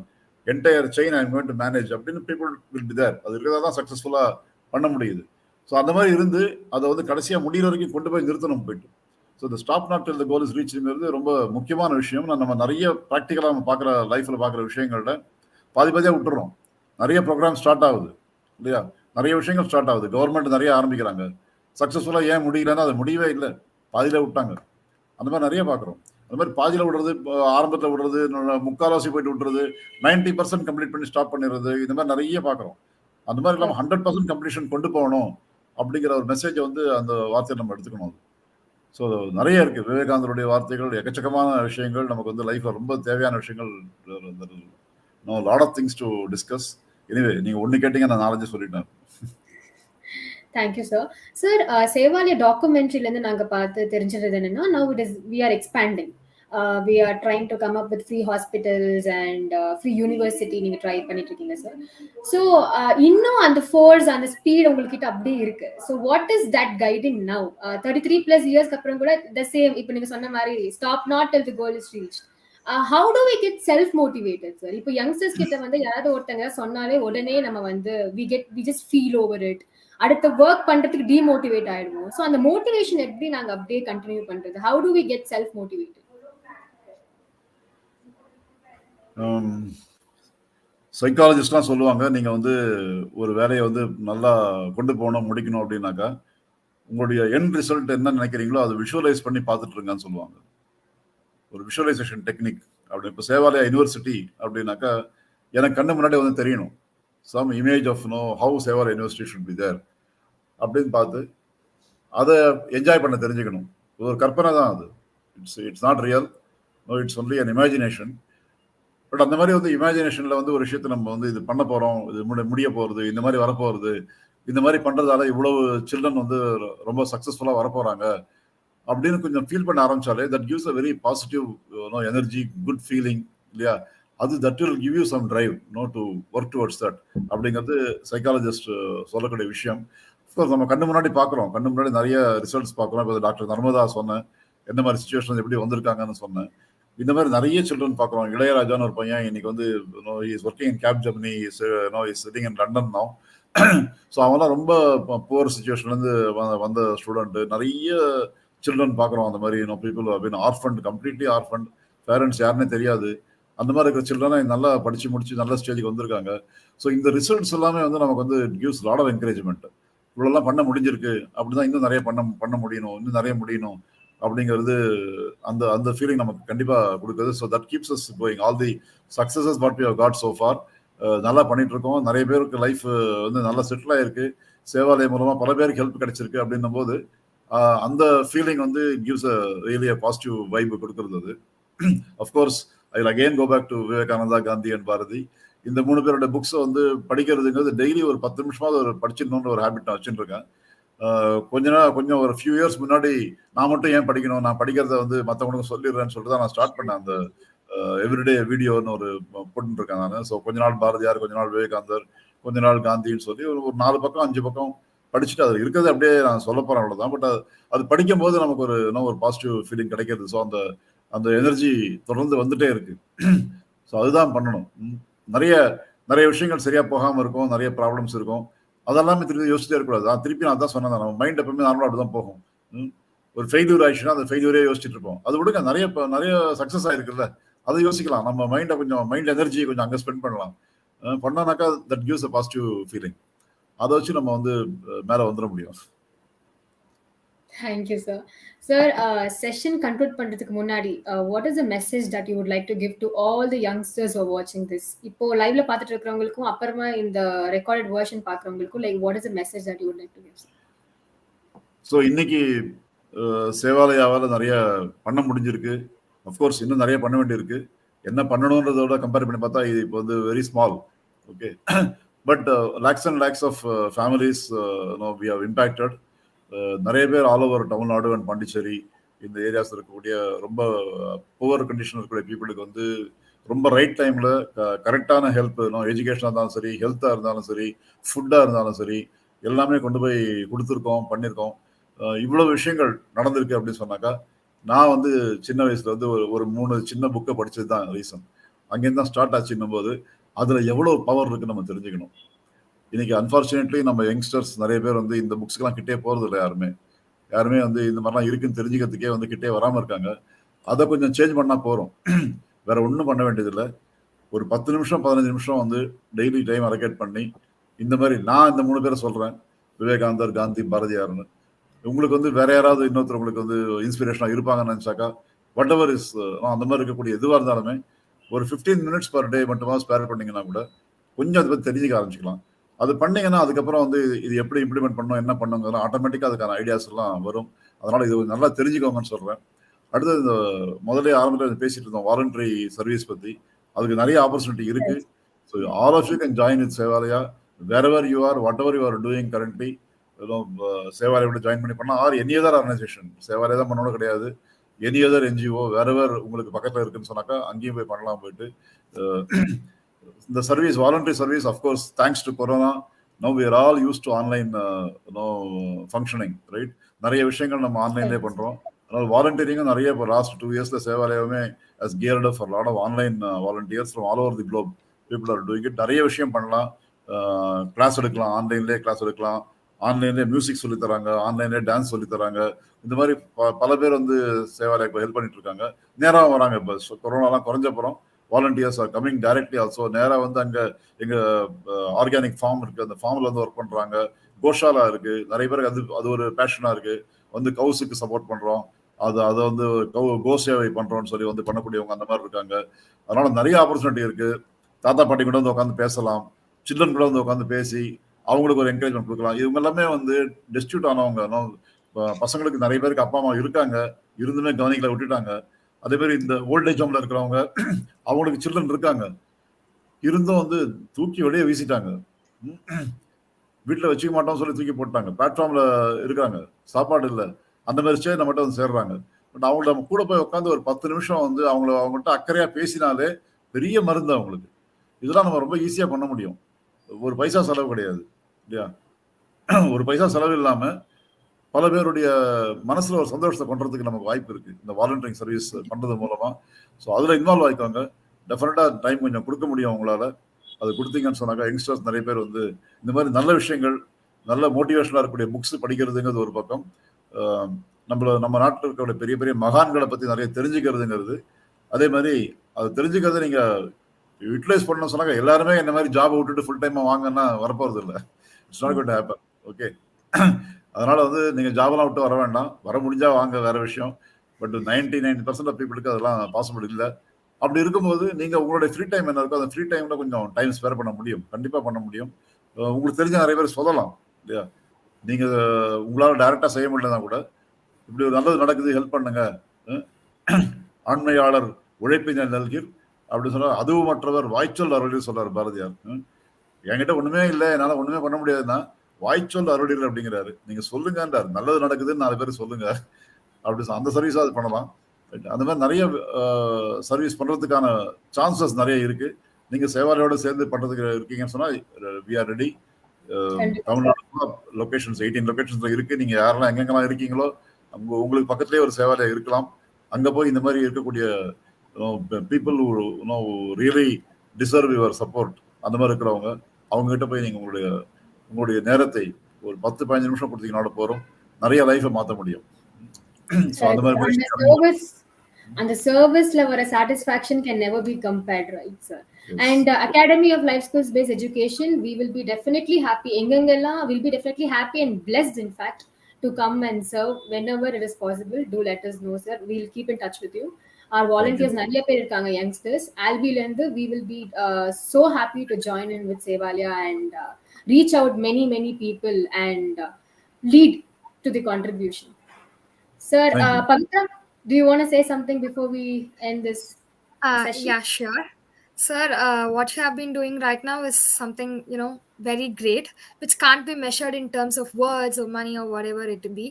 entire chain I am going to manage அப்படின்னு பீப்புள் வில் பி தேர். அது இருக்கிறதா தான் சக்சஸ்ஃபுல்லா பண்ண முடியுது. ஸோ அந்த மாதிரி இருந்து அதை வந்து கடைசியா முடிகிற வரைக்கும் கொண்டு போய் நிறுத்தணும் போயிட்டு. ஸோ இந்த stop not till the goal is ரீச்ங்கிறது ரொம்ப முக்கியமான விஷயம். நம்ம நிறைய ப்ராக்டிக்கலா நம்ம பார்க்குற லைஃப்ல பார்க்குற விஷயங்கள்ல பாதியாக விட்டுறோம். நிறைய ப்ரோக்ராம் ஸ்டார்ட் ஆகுது இல்லையா? நிறைய விஷயங்கள் ஸ்டார்ட் ஆகுது, கவர்மெண்ட் நிறைய ஆரம்பிக்கிறாங்க. சக்சஸ்ஃபுல்லா ஏன் முடியலன்னா அது முடியவே இல்லை, பாதியில விட்டாங்க. அந்த மாதிரி நிறைய பார்க்குறோம். அந்த மாதிரி பாதியில் விடுறது, ஆரம்பத்தில் விடுறது, முக்கால்வாசி போயிட்டு விட்டுறது, 90% கம்ப்ளீட் பண்ணி ஸ்டாப் பண்ணிடுறது, இந்த மாதிரி நிறைய பார்க்குறோம். அந்த மாதிரி இல்லாமல் 100% கம்ப்ளீஷன் கொண்டு போகணும் அப்படிங்கிற ஒரு மெசேஜை வந்து அந்த வார்த்தையை நம்ம எடுத்துக்கணும். ஸோ நிறைய இருக்கு விவேகானந்தருடைய வார்த்தைகள், எக்கச்சக்கமான விஷயங்கள் நமக்கு வந்து லைஃப்ல ரொம்ப தேவையான விஷயங்கள். Lot of things to discuss. Anyway நீங்க ஒன்று கேட்டீங்க, நான் 4-5 சொல்லிட்டேன். Thank you sir. சார், சேவாலய டாக்குமெண்ட்ரிலேருந்து நாங்கள் பார்த்து தெரிஞ்சது என்னன்னா, now it is we are expanding. we are trying to come up with free hospitals and free university நீங்க ட்ரை பண்ணிட்டு இருக்கீங்க சார். ஸோ இன்னும் அந்த ஃபோர்ஸ் அந்த ஸ்பீட் உங்ககிட்ட அப்படியே இருக்கு. So what is that guiding now 33+ இயர்ஸ்க்கு அப்புறம் கூட த சேம் இப்போ நீங்க சொன்ன மாதிரி stop not till the goal is reach. How do we get self motivated sir? இப்போ யங்ஸ்டர்ஸ் கிட்ட வந்து யாராவது ஒருத்தங்க சொன்னாலே உடனே நம்ம வந்து we just feel over it, அடுத்த ஒர்க் பண்றதுக்கு டிமோட்டிவேட் ஆயிடுவோம். ஸோ அந்த மோட்டிவேஷன் எப்படி நாங்க அப்படியே கண்டினியூ பண்றது? How do we get self motivated? சைக்காலஜிஸ்ட்லாம் சொல்லுவாங்க, நீங்கள் வந்து ஒரு வேலையை வந்து நல்லா கொண்டு போகணும் முடிக்கணும் அப்படின்னாக்கா உங்களுடைய எண்ட் ரிசல்ட் என்ன நினைக்கிறீங்களோ அதை விஷுவலைஸ் பண்ணி பார்த்துட்டு இருங்கன்னு சொல்லுவாங்க. ஒரு விஷுவலைசேஷன் டெக்னிக். அப்படி இப்போ சேவாலயா யூனிவர்சிட்டி அப்படின்னாக்கா எனக்கு கண்ணு முன்னாடி வந்து தெரியணும், some image of how Sevalaya university should be there அப்படின்னு பார்த்து அதை என்ஜாய் பண்ண தெரிஞ்சுக்கணும். ஒரு கற்பனை தான் அது. It's not real, no, it's only an imagination. But அந்த மாதிரி வந்து இமேஜினேஷனில் வந்து ஒரு விஷயத்தை நம்ம வந்து இது பண்ண போகிறோம், இது முடிய போகிறது, இந்த மாதிரி வரப்போகிறது, இந்த மாதிரி பண்ணுறதால இவ்வளவு சில்ட்ரன் வந்து ரொம்ப சக்ஸஸ்ஃபுல்லாக வரப்போகிறாங்க அப்படின்னு கொஞ்சம் ஃபீல் பண்ண ஆரம்பிச்சாலே that gives a very positive energy, good feeling இல்லையா? அது that will give you some drive to work towards that அப்படிங்கிறது சைக்காலஜிஸ்ட் சொல்லக்கூடிய விஷயம். நம்ம கண்ணு முன்னாடி பார்க்குறோம், கண்ணு முன்னாடி நிறைய ரிசல்ட்ஸ் பார்க்குறோம். இப்போ டாக்டர் நர்மதா சொன்னேன், எந்த மாதிரி சுச்சுவேஷன் எப்படி வந்திருக்காங்கன்னு சொன்னேன். இந்த மாதிரி நிறைய சில்ட்ரன் பார்க்குறோம். இளையராஜான்னு ஒரு பையன் இன்னைக்கு வந்து is working in Capgemini, is sitting in London now. So அவங்களாம் ரொம்ப புவர் சுச்சுவேஷன்லேருந்து வந்த ஸ்டூடெண்ட்டு. நிறைய சில்ட்ரன் பார்க்குறோம் அந்த மாதிரி பீப்புள் அப்படின்னு ஆர்ஃபண்ட், கம்ப்ளீட்லி ஆர்ஃபண்ட், பேரண்ட்ஸ் யாருன்னே தெரியாது. அந்த மாதிரி இருக்கிற சில்ட்ரனை நல்லா படித்து முடிச்சு நல்ல ஸ்டேஜுக்கு வந்திருக்காங்க. ஸோ இந்த ரிசல்ட்ஸ் எல்லாமே வந்து நமக்கு வந்து it gives lot of encouragement. இவ்வளோலாம் பண்ண முடிஞ்சிருக்கு அப்படிதான், இன்னும் நிறைய பண்ண முடியணும், இன்னும் நிறைய முடியணும் அப்படிங்கிறது அந்த அந்த ஃபீலிங் நமக்கு கண்டிப்பாக கொடுக்குது. So that keeps us going. All the successes what we have got so far, நல்லா பண்ணிட்டு இருக்கோம். நிறைய பேருக்கு லைஃப் வந்து நல்லா செட்டில் ஆயிருக்கு, சேவாலயம் மூலமாக பல பேருக்கு ஹெல்ப் கிடைச்சிருக்கு அப்படின்னும் போது அந்த ஃபீலிங் வந்து gives a really a positive vibe கொடுக்குறது அது. Of course I will again go back to Vivekananda, Gandhi and Bharathi. இந்த 3 பேரோட புக்ஸை வந்து படிக்கிறதுங்கிறது டெய்லி ஒரு 10 நிமிஷமாவது ஒரு படிச்சிடணுன்ற ஒரு ஹேபிட் நான் வச்சுட்டு இருக்கேன். கொஞ்சம் ஒரு ஃபியூ இயர்ஸ் முன்னாடி நான் மட்டும் ஏன் படிக்கணும், நான் படிக்கிறத வந்து மற்றவங்களுக்கு சொல்லிடுறேன்னு சொல்லிட்டு தான் நான் ஸ்டார்ட் பண்ணேன். அந்த எவ்ரிடே வீடியோன்னு ஒரு போட்டுருக்கேன் நான். ஸோ கொஞ்ச நாள் பாரதியார், கொஞ்ச நாள் விவேகானந்தர், கொஞ்ச நாள் காந்தின்னு சொல்லி ஒரு 4 பக்கம் 5 பக்கம் படிச்சுட்டு அது இருக்கிறது அப்படியே நான் சொல்ல போறேன், அவ்வளோதான். பட் அது படிக்கும் போது நமக்கு ஒரு பாசிட்டிவ் ஃபீலிங் கிடைக்கிறது. ஸோ அந்த அந்த எனர்ஜி தொடர்ந்து வந்துட்டே இருக்கு. ஸோ அதுதான் பண்ணணும். நிறைய நிறைய விஷயங்கள் சரியா போகாமல் இருக்கும், நிறைய ப்ராப்ளம்ஸ் இருக்கும். அதெல்லாமே திருப்பி யோசிச்சுட்டே இருக்கக்கூடாது. திருப்பி நான் தான் சொன்னேன், நம்ம மைண்ட் எப்பவுமே நார்மலாக அப்படிதான் போகும். ஒரு ஃபெயிலியர் ஆயிடுச்சுன்னா அந்த ஃபெயிலியரே யோசிச்சுட்டு இருப்போம். அது விடுங்க, நிறைய சக்ஸஸ் ஆயிருக்குல்ல, அதை யோசிக்கலாம். நம்ம மைண்ட் எனர்ஜியை கொஞ்சம் அங்கே ஸ்பெண்ட் பண்ணலாம். பண்ணானாக்கா that gives a positive feeling. அதை வச்சு நம்ம வந்து மேலே வந்துட முடியும். Thank you, sir. Sir, session conclude பண்றதுக்கு முன்னாடி what is the message that you would like to give to all the youngsters who are watching this? இப்போ லைவ்ல பார்த்துட்டு இருக்கிறவங்களுக்கும் அப்புறமா இந்த ரெக்கார்டட் வெர்ஷன் பார்க்குறவங்களுக்கும் what is the message that you would like to give? So இன்னைக்கு சேவாலயாவால் நிறைய பண்ண முடிஞ்சிருக்கு. அஃப்கோர்ஸ் இன்னும் நிறைய பண்ண வேண்டியிருக்கு. என்ன பண்ணணுன்றதோட கம்பேர் பண்ணி பார்த்தா இது இப்போ வந்து very small. Okay, but lakhs and lakhs of families we have impacted. நிறைய பேர் all over Tamil Nadu and Pondicherry இந்த ஏரியாஸ் இருக்கக்கூடிய ரொம்ப புவர் கண்டிஷன் இருக்கக்கூடிய பீப்புளுக்கு வந்து ரொம்ப ரைட் டைமில் கரெக்டான ஹெல்ப், எஜுகேஷனாக இருந்தாலும் சரி, ஹெல்த்தாக இருந்தாலும் சரி, ஃபுட்டாக இருந்தாலும் சரி, எல்லாமே கொண்டு போய் கொடுத்துருக்கோம், பண்ணியிருக்கோம். இவ்வளவு விஷயங்கள் நடந்திருக்கு அப்படின்னு சொன்னாக்கா, நான் வந்து சின்ன வயசுல வந்து ஒரு 3 சின்ன புக்கை படிச்சது தான் ரீசன். அங்கேருந்து தான் ஸ்டார்ட் ஆச்சுன்னும் போது அதில் எவ்வளோ பவர் இருக்குன்னு நம்ம தெரிஞ்சுக்கணும். இன்னைக்கு அன்ஃபார்ச்சுனேட்லி நம்ம யங்ஸ்டர்ஸ் நிறைய பேர் வந்து இந்த புக்ஸ்க்கெல்லாம் கிட்டே போகிறது இல்லை. யாருமே வந்து இந்த மாதிரிலாம் இருக்குன்னு தெரிஞ்சுக்கிறதுக்கே வந்து கிட்டே வராமல் இருக்காங்க. அதை கொஞ்சம் சேஞ்ச் பண்ணால் போகிறோம், வேற ஒன்றும் பண்ண வேண்டியதில்லை. ஒரு 10 நிமிஷம் 15 நிமிஷம் வந்து டெய்லி டைம் அலோகேட் பண்ணி இந்த மாதிரி நான் இந்த 3 பேரை சொல்கிறேன், விவேகானந்தர், காந்தி, பாரதியார்னு. உங்களுக்கு வந்து வேற யாராவது இன்னொருத்தர் உங்களுக்கு வந்து இன்ஸ்பிரேஷனாக இருப்பாங்கன்னு நினச்சாக்கா, வாட் எவர் இஸ் அந்த மாதிரி இருக்கக்கூடிய எதுவாக இருந்தாலுமே ஒரு 15 மினிட்ஸ் பர் டே மட்டுமா ஸ்பேர் பண்ணிங்கன்னா கூட கொஞ்சம் அதை பற்றி தெரிஞ்சுக்க ஆரம்பிச்சிக்கலாம். அது பண்ணீங்கன்னா அதுக்கப்புறம் வந்து இது எப்படி இம்ப்ளிமெண்ட் பண்ணணும், என்ன பண்ணுங்கிறது ஆட்டோமேட்டிக்காக அதுக்கான ஐடியாஸ் எல்லாம் வரும். அதனால இது நல்லா தெரிஞ்சுக்கோங்கன்னு சொல்கிறேன். அடுத்தது இந்த முதலே ஆரம்பத்தில் பேசிட்டு இருந்தோம் வாலண்டரி சர்வீஸ் பற்றி. அதுக்கு நிறைய ஆப்பர்ச்சுனிட்டி இருக்கு. So all of you can join with Sevalaya wherever you are, whatever you are doing currently. சேவாலயோட ஜாயின் பண்ணி பண்ணலாம், or any other organisation. Sevalaya தான் பண்ணணும் கிடையாது. எனி அதர் என்ஜிஓ வேறவர் உங்களுக்கு பக்கத்தில் இருக்குன்னு சொன்னாக்கா அங்கேயும் போய் பண்ணலாம். போயிட்டு இந்த service, voluntary service, of course thanks to corona now we are all used to online functioning, right? நிறைய விஷயங்கள் நம்ம ஆன்லைன்லேயே பண்ணுறோம். அதனால் வாலண்டியரிங்கும் நிறைய இப்போ லாஸ்ட் 2 இயர்ஸ்ல சேவாலயமே as geared up for a lot of online volunteers from all over the globe. People are doing it. நிறைய விஷயம் பண்ணலாம். கிளாஸ் எடுக்கலாம், ஆன்லைன்லேயே கிளாஸ் எடுக்கலாம், ஆன்லைன்லேயே மியூசிக் சொல்லி தராங்க, ஆன்லைன்லேயே டான்ஸ் சொல்லி தராங்க. இந்த மாதிரி பல பேர் வந்து சேவாலயம் ஹெல்ப் பண்ணிட்டு இருக்காங்க. நேராக வராங்க. இப்போ கொரோனாலாம் குறைஞ்சப்புறம் volunteers are coming directly also. நேராக வந்து அங்கே எங்கள் ஆர்கானிக் ஃபார்ம் இருக்குது, அந்த ஃபார்மில் வந்து ஒர்க் பண்ணுறாங்க. கோஷாலா இருக்குது, நிறைய பேருக்கு அது ஒரு பேஷனாக இருக்குது. வந்து கவுஸுக்கு சப்போர்ட் பண்ணுறோம், அதை வந்து கோ சேவை பண்ணுறோம்னு சொல்லி வந்து பண்ணக்கூடியவங்க அந்த மாதிரி இருக்காங்க. அதனால நிறைய ஆப்பர்ச்சுனிட்டி இருக்குது. தாத்தா பாட்டி கூட வந்து உட்காந்து பேசலாம், சில்ட்ரன் கூட வந்து உட்காந்து பேசி அவங்களுக்கு ஒரு என்கரேஜ்மெண்ட் கொடுக்கலாம். இவங்க எல்லாமே வந்து டெஸ்டியூட் ஆனவங்க. பசங்களுக்கு நிறைய பேருக்கு அப்பா அம்மா இருக்காங்க, இருந்துமே கவனிக்கல, விட்டுட்டாங்க. அதே மாதிரி இந்த ஓல்டேஜ் ஹோம்ல இருக்கிறவங்க அவங்களுக்கு சில்ட்ரன் இருக்காங்க, இருந்தும் வந்து தூக்கி வெளியே வீசிட்டாங்க. வீட்டில் வச்சுக்க மாட்டோம்னு சொல்லி தூக்கி போட்டாங்க. பிளாட்ஃபார்ம்ல இருக்காங்க, சாப்பாடு இல்லை, அந்த மாதிரி ஸ்டேஜ் நம்மகிட்ட வந்து சேர்றாங்க. பட் அவங்கள நம்ம கூட போய் உட்காந்து ஒரு 10 நிமிஷம் வந்து அவங்ககிட்ட அக்கறையா பேசினாலே பெரிய மருந்து அவங்களுக்கு. இதெல்லாம் நம்ம ரொம்ப ஈஸியா பண்ண முடியும். ஒரு பைசா செலவு கிடையாது இல்லையா? ஒரு பைசா செலவு இல்லாம பல பேருடைய மனசுல ஒரு சந்தோஷத்தை பண்றதுக்கு நமக்கு வாய்ப்பு இருக்கு இந்த வாலண்டியரிங் சர்வீஸ் பண்றது மூலமா. ஸோ அதுல இன்வால்வ் ஆயிக்கோங்க. டெஃபினட்டா டைம் கொஞ்சம் கொடுக்க முடியும் உங்களால. அது கொடுத்தீங்கன்னு சொன்னாக்கா யங்ஸ்டர்ஸ் நிறைய பேர் வந்து இந்த மாதிரி நல்ல விஷயங்கள், நல்ல மோட்டிவேஷனா இருக்கக்கூடிய புக்ஸ் படிக்கிறதுங்கிறது ஒரு பக்கம். நம்ம நாட்டில் இருக்கக்கூடிய பெரிய பெரிய மகான்களை பத்தி நிறைய தெரிஞ்சுக்கிறதுங்கிறது, அதே மாதிரி அது தெரிஞ்சுக்கிறத நீங்க யூட்டிலைஸ் பண்ண சொன்னாங்க. எல்லாருமே இந்த மாதிரி ஜாப் விட்டுட்டு ஃபுல் டைமா வாங்கன்னா வரப்போறது இல்லை. It's not going to happen. Okay, அதனால வந்து நீங்க ஜாபெல்லாம் விட்டு வர வேண்டாம். வர முடிஞ்சா வாங்க, வேற விஷயம். பட் 99% ஆஃப் பீப்புளுக்கு அதெல்லாம் பாசிபிள் இல்லை. அப்படி இருக்கும்போது நீங்க உங்களுடைய ஃப்ரீ டைம் என்ன இருக்கோ அந்த ஃப்ரீ டைம்ல கொஞ்சம் டைம் ஸ்பேர் பண்ண முடியும், கண்டிப்பா பண்ண முடியும். உங்களுக்கு தெரிஞ்ச நிறைய பேர் சொல்லலாம் இல்லையா? நீங்க உங்களால டைரக்டா செய்ய முடியலன்னா கூட இப்படி ஒரு நல்லது நடக்குது, ஹெல்ப் பண்ணுங்க. ஆண்மையாளர் உழைப்பினர் நல்கிர் அப்படின்னு சொன்னா அதுவும் மற்றவர் வாய்ச்சொல் அருளில் சொல்றாரு பாரதியார். என்கிட்ட ஒண்ணுமே இல்லை, என்னால ஒண்ணுமே பண்ண முடியாதுன்னா வாய்ச்சொல் அருளில் அப்படிங்கிறாரு. நீங்க சொல்லுங்கன்றாரு, நல்லது நடக்குதுன்னு 4 பேர் சொல்லுங்க அப்படி அந்த சர்வீஸா அது பண்ணலாம். அந்த மாதிரி நிறைய சர்வீஸ் பண்றதுக்கான சான்சஸ் நிறைய இருக்கு. நீங்க சேவாலையோட சேர்ந்து பண்றதுக்கு இருக்கீங்கன்னு சொன்னா we are ready. Tamil Nadu locations 18 லொகேஷன்ஸ்ல இருக்கு. நீங்க யாரெல்லாம் எங்கெங்கெல்லாம் இருக்கீங்களோ உங்களுக்கு பக்கத்துலேயே ஒரு சேவாலயம் இருக்கலாம். அங்க போய் இந்த மாதிரி இருக்கக்கூடிய people really deserve your support, அந்த மாதிரி இருக்கிறவங்க அவங்க கிட்ட போய் நீங்க உங்களுடைய நேரத்தை ஒரு 10-15 நிமிஷம் கொடுத்தீங்கனால போறோம், நிறைய லைஃபை மாற்ற முடியும். And the service level satisfaction can never be compared, right, sir? Yes. And Academy of Life Skills Based Education, we will be definitely happy. Engangella will be definitely happy and blessed, in fact, to come and serve whenever it is possible. Do let us know, sir. We'll keep in touch with you. Our volunteers, nariya per irukanga, youngsters. Albilende, we will be so happy to join in with Sevalaya and reach out many people and lead to the contribution. Sir, Pavitra, do you want to say something before we end this session? Yeah, sure. Sir, what you have been doing right now is something, very great, which can't be measured in terms of words or money or whatever it be.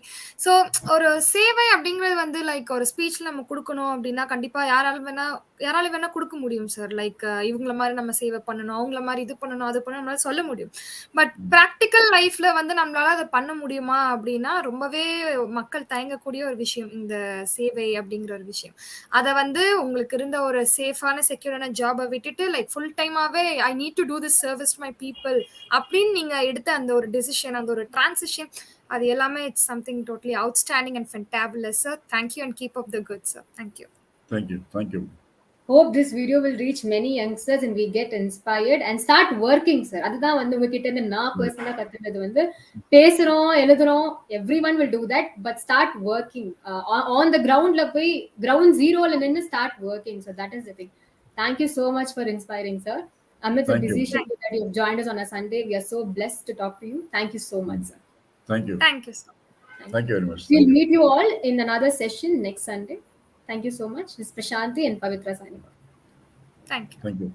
So, ஒரு சேவை அப்படிங்கிறது வந்து like ஒரு ஸ்பீச்ல நம்ம கொடுக்கணும் அப்படின்னா கண்டிப்பா யாரால வேணா கொடுக்க முடியும் சார். லைக் இவங்கள மாதிரி நம்ம சேவை பண்ணணும், அவங்கள மாதிரி இது பண்ணணும், அது பண்ணணும், நம்மளால சொல்ல முடியும். பட் ப்ராக்டிக்கல் லைஃப்ல வந்து நம்மளால அதை பண்ண முடியுமா அப்படின்னா ரொம்பவே மக்கள் தயங்கக்கூடிய ஒரு விஷயம் இந்த சேவை அப்படிங்கிற ஒரு விஷயம். அதை வந்து உங்களுக்கு இருந்த ஒரு சேஃபான செக்யூரான ஜாபை விட்டுட்டு லைக் ஃபுல் டைமாவே I need to do this service to my people அப்படின்னு நீங்க எடுத்த அந்த ஒரு டெசிஷன், அந்த ஒரு டிரான்சிஷன், அது எல்லாமே it's something totally outstanding and ஃபென்டபிளஸ் sir. Thank you and keep up the good sir. Thank you. Thank you. Hope this video will reach many youngsters and we get inspired and start working, sir. அதுதான் வந்து உங்ககிட்ட இருந்து நான் பர்சனலா கத்துனது வந்து பேசுறோம், எழுதுறோம், everyone will do that, but start working on the groundல போய் ground zeroல நின்னு start working. So that is the thing. Thank you so much for inspiring, sir. Amidst a busy schedule that you have joined us on a Sunday, we are so blessed to talk to you. Thank you so much, sir. Thank you. Thank you, sir. Thank you very much. We'll meet you all in another session next Sunday. Thank you so much. This is Prashanti and Pavitra signing off. Thank you. Thank you.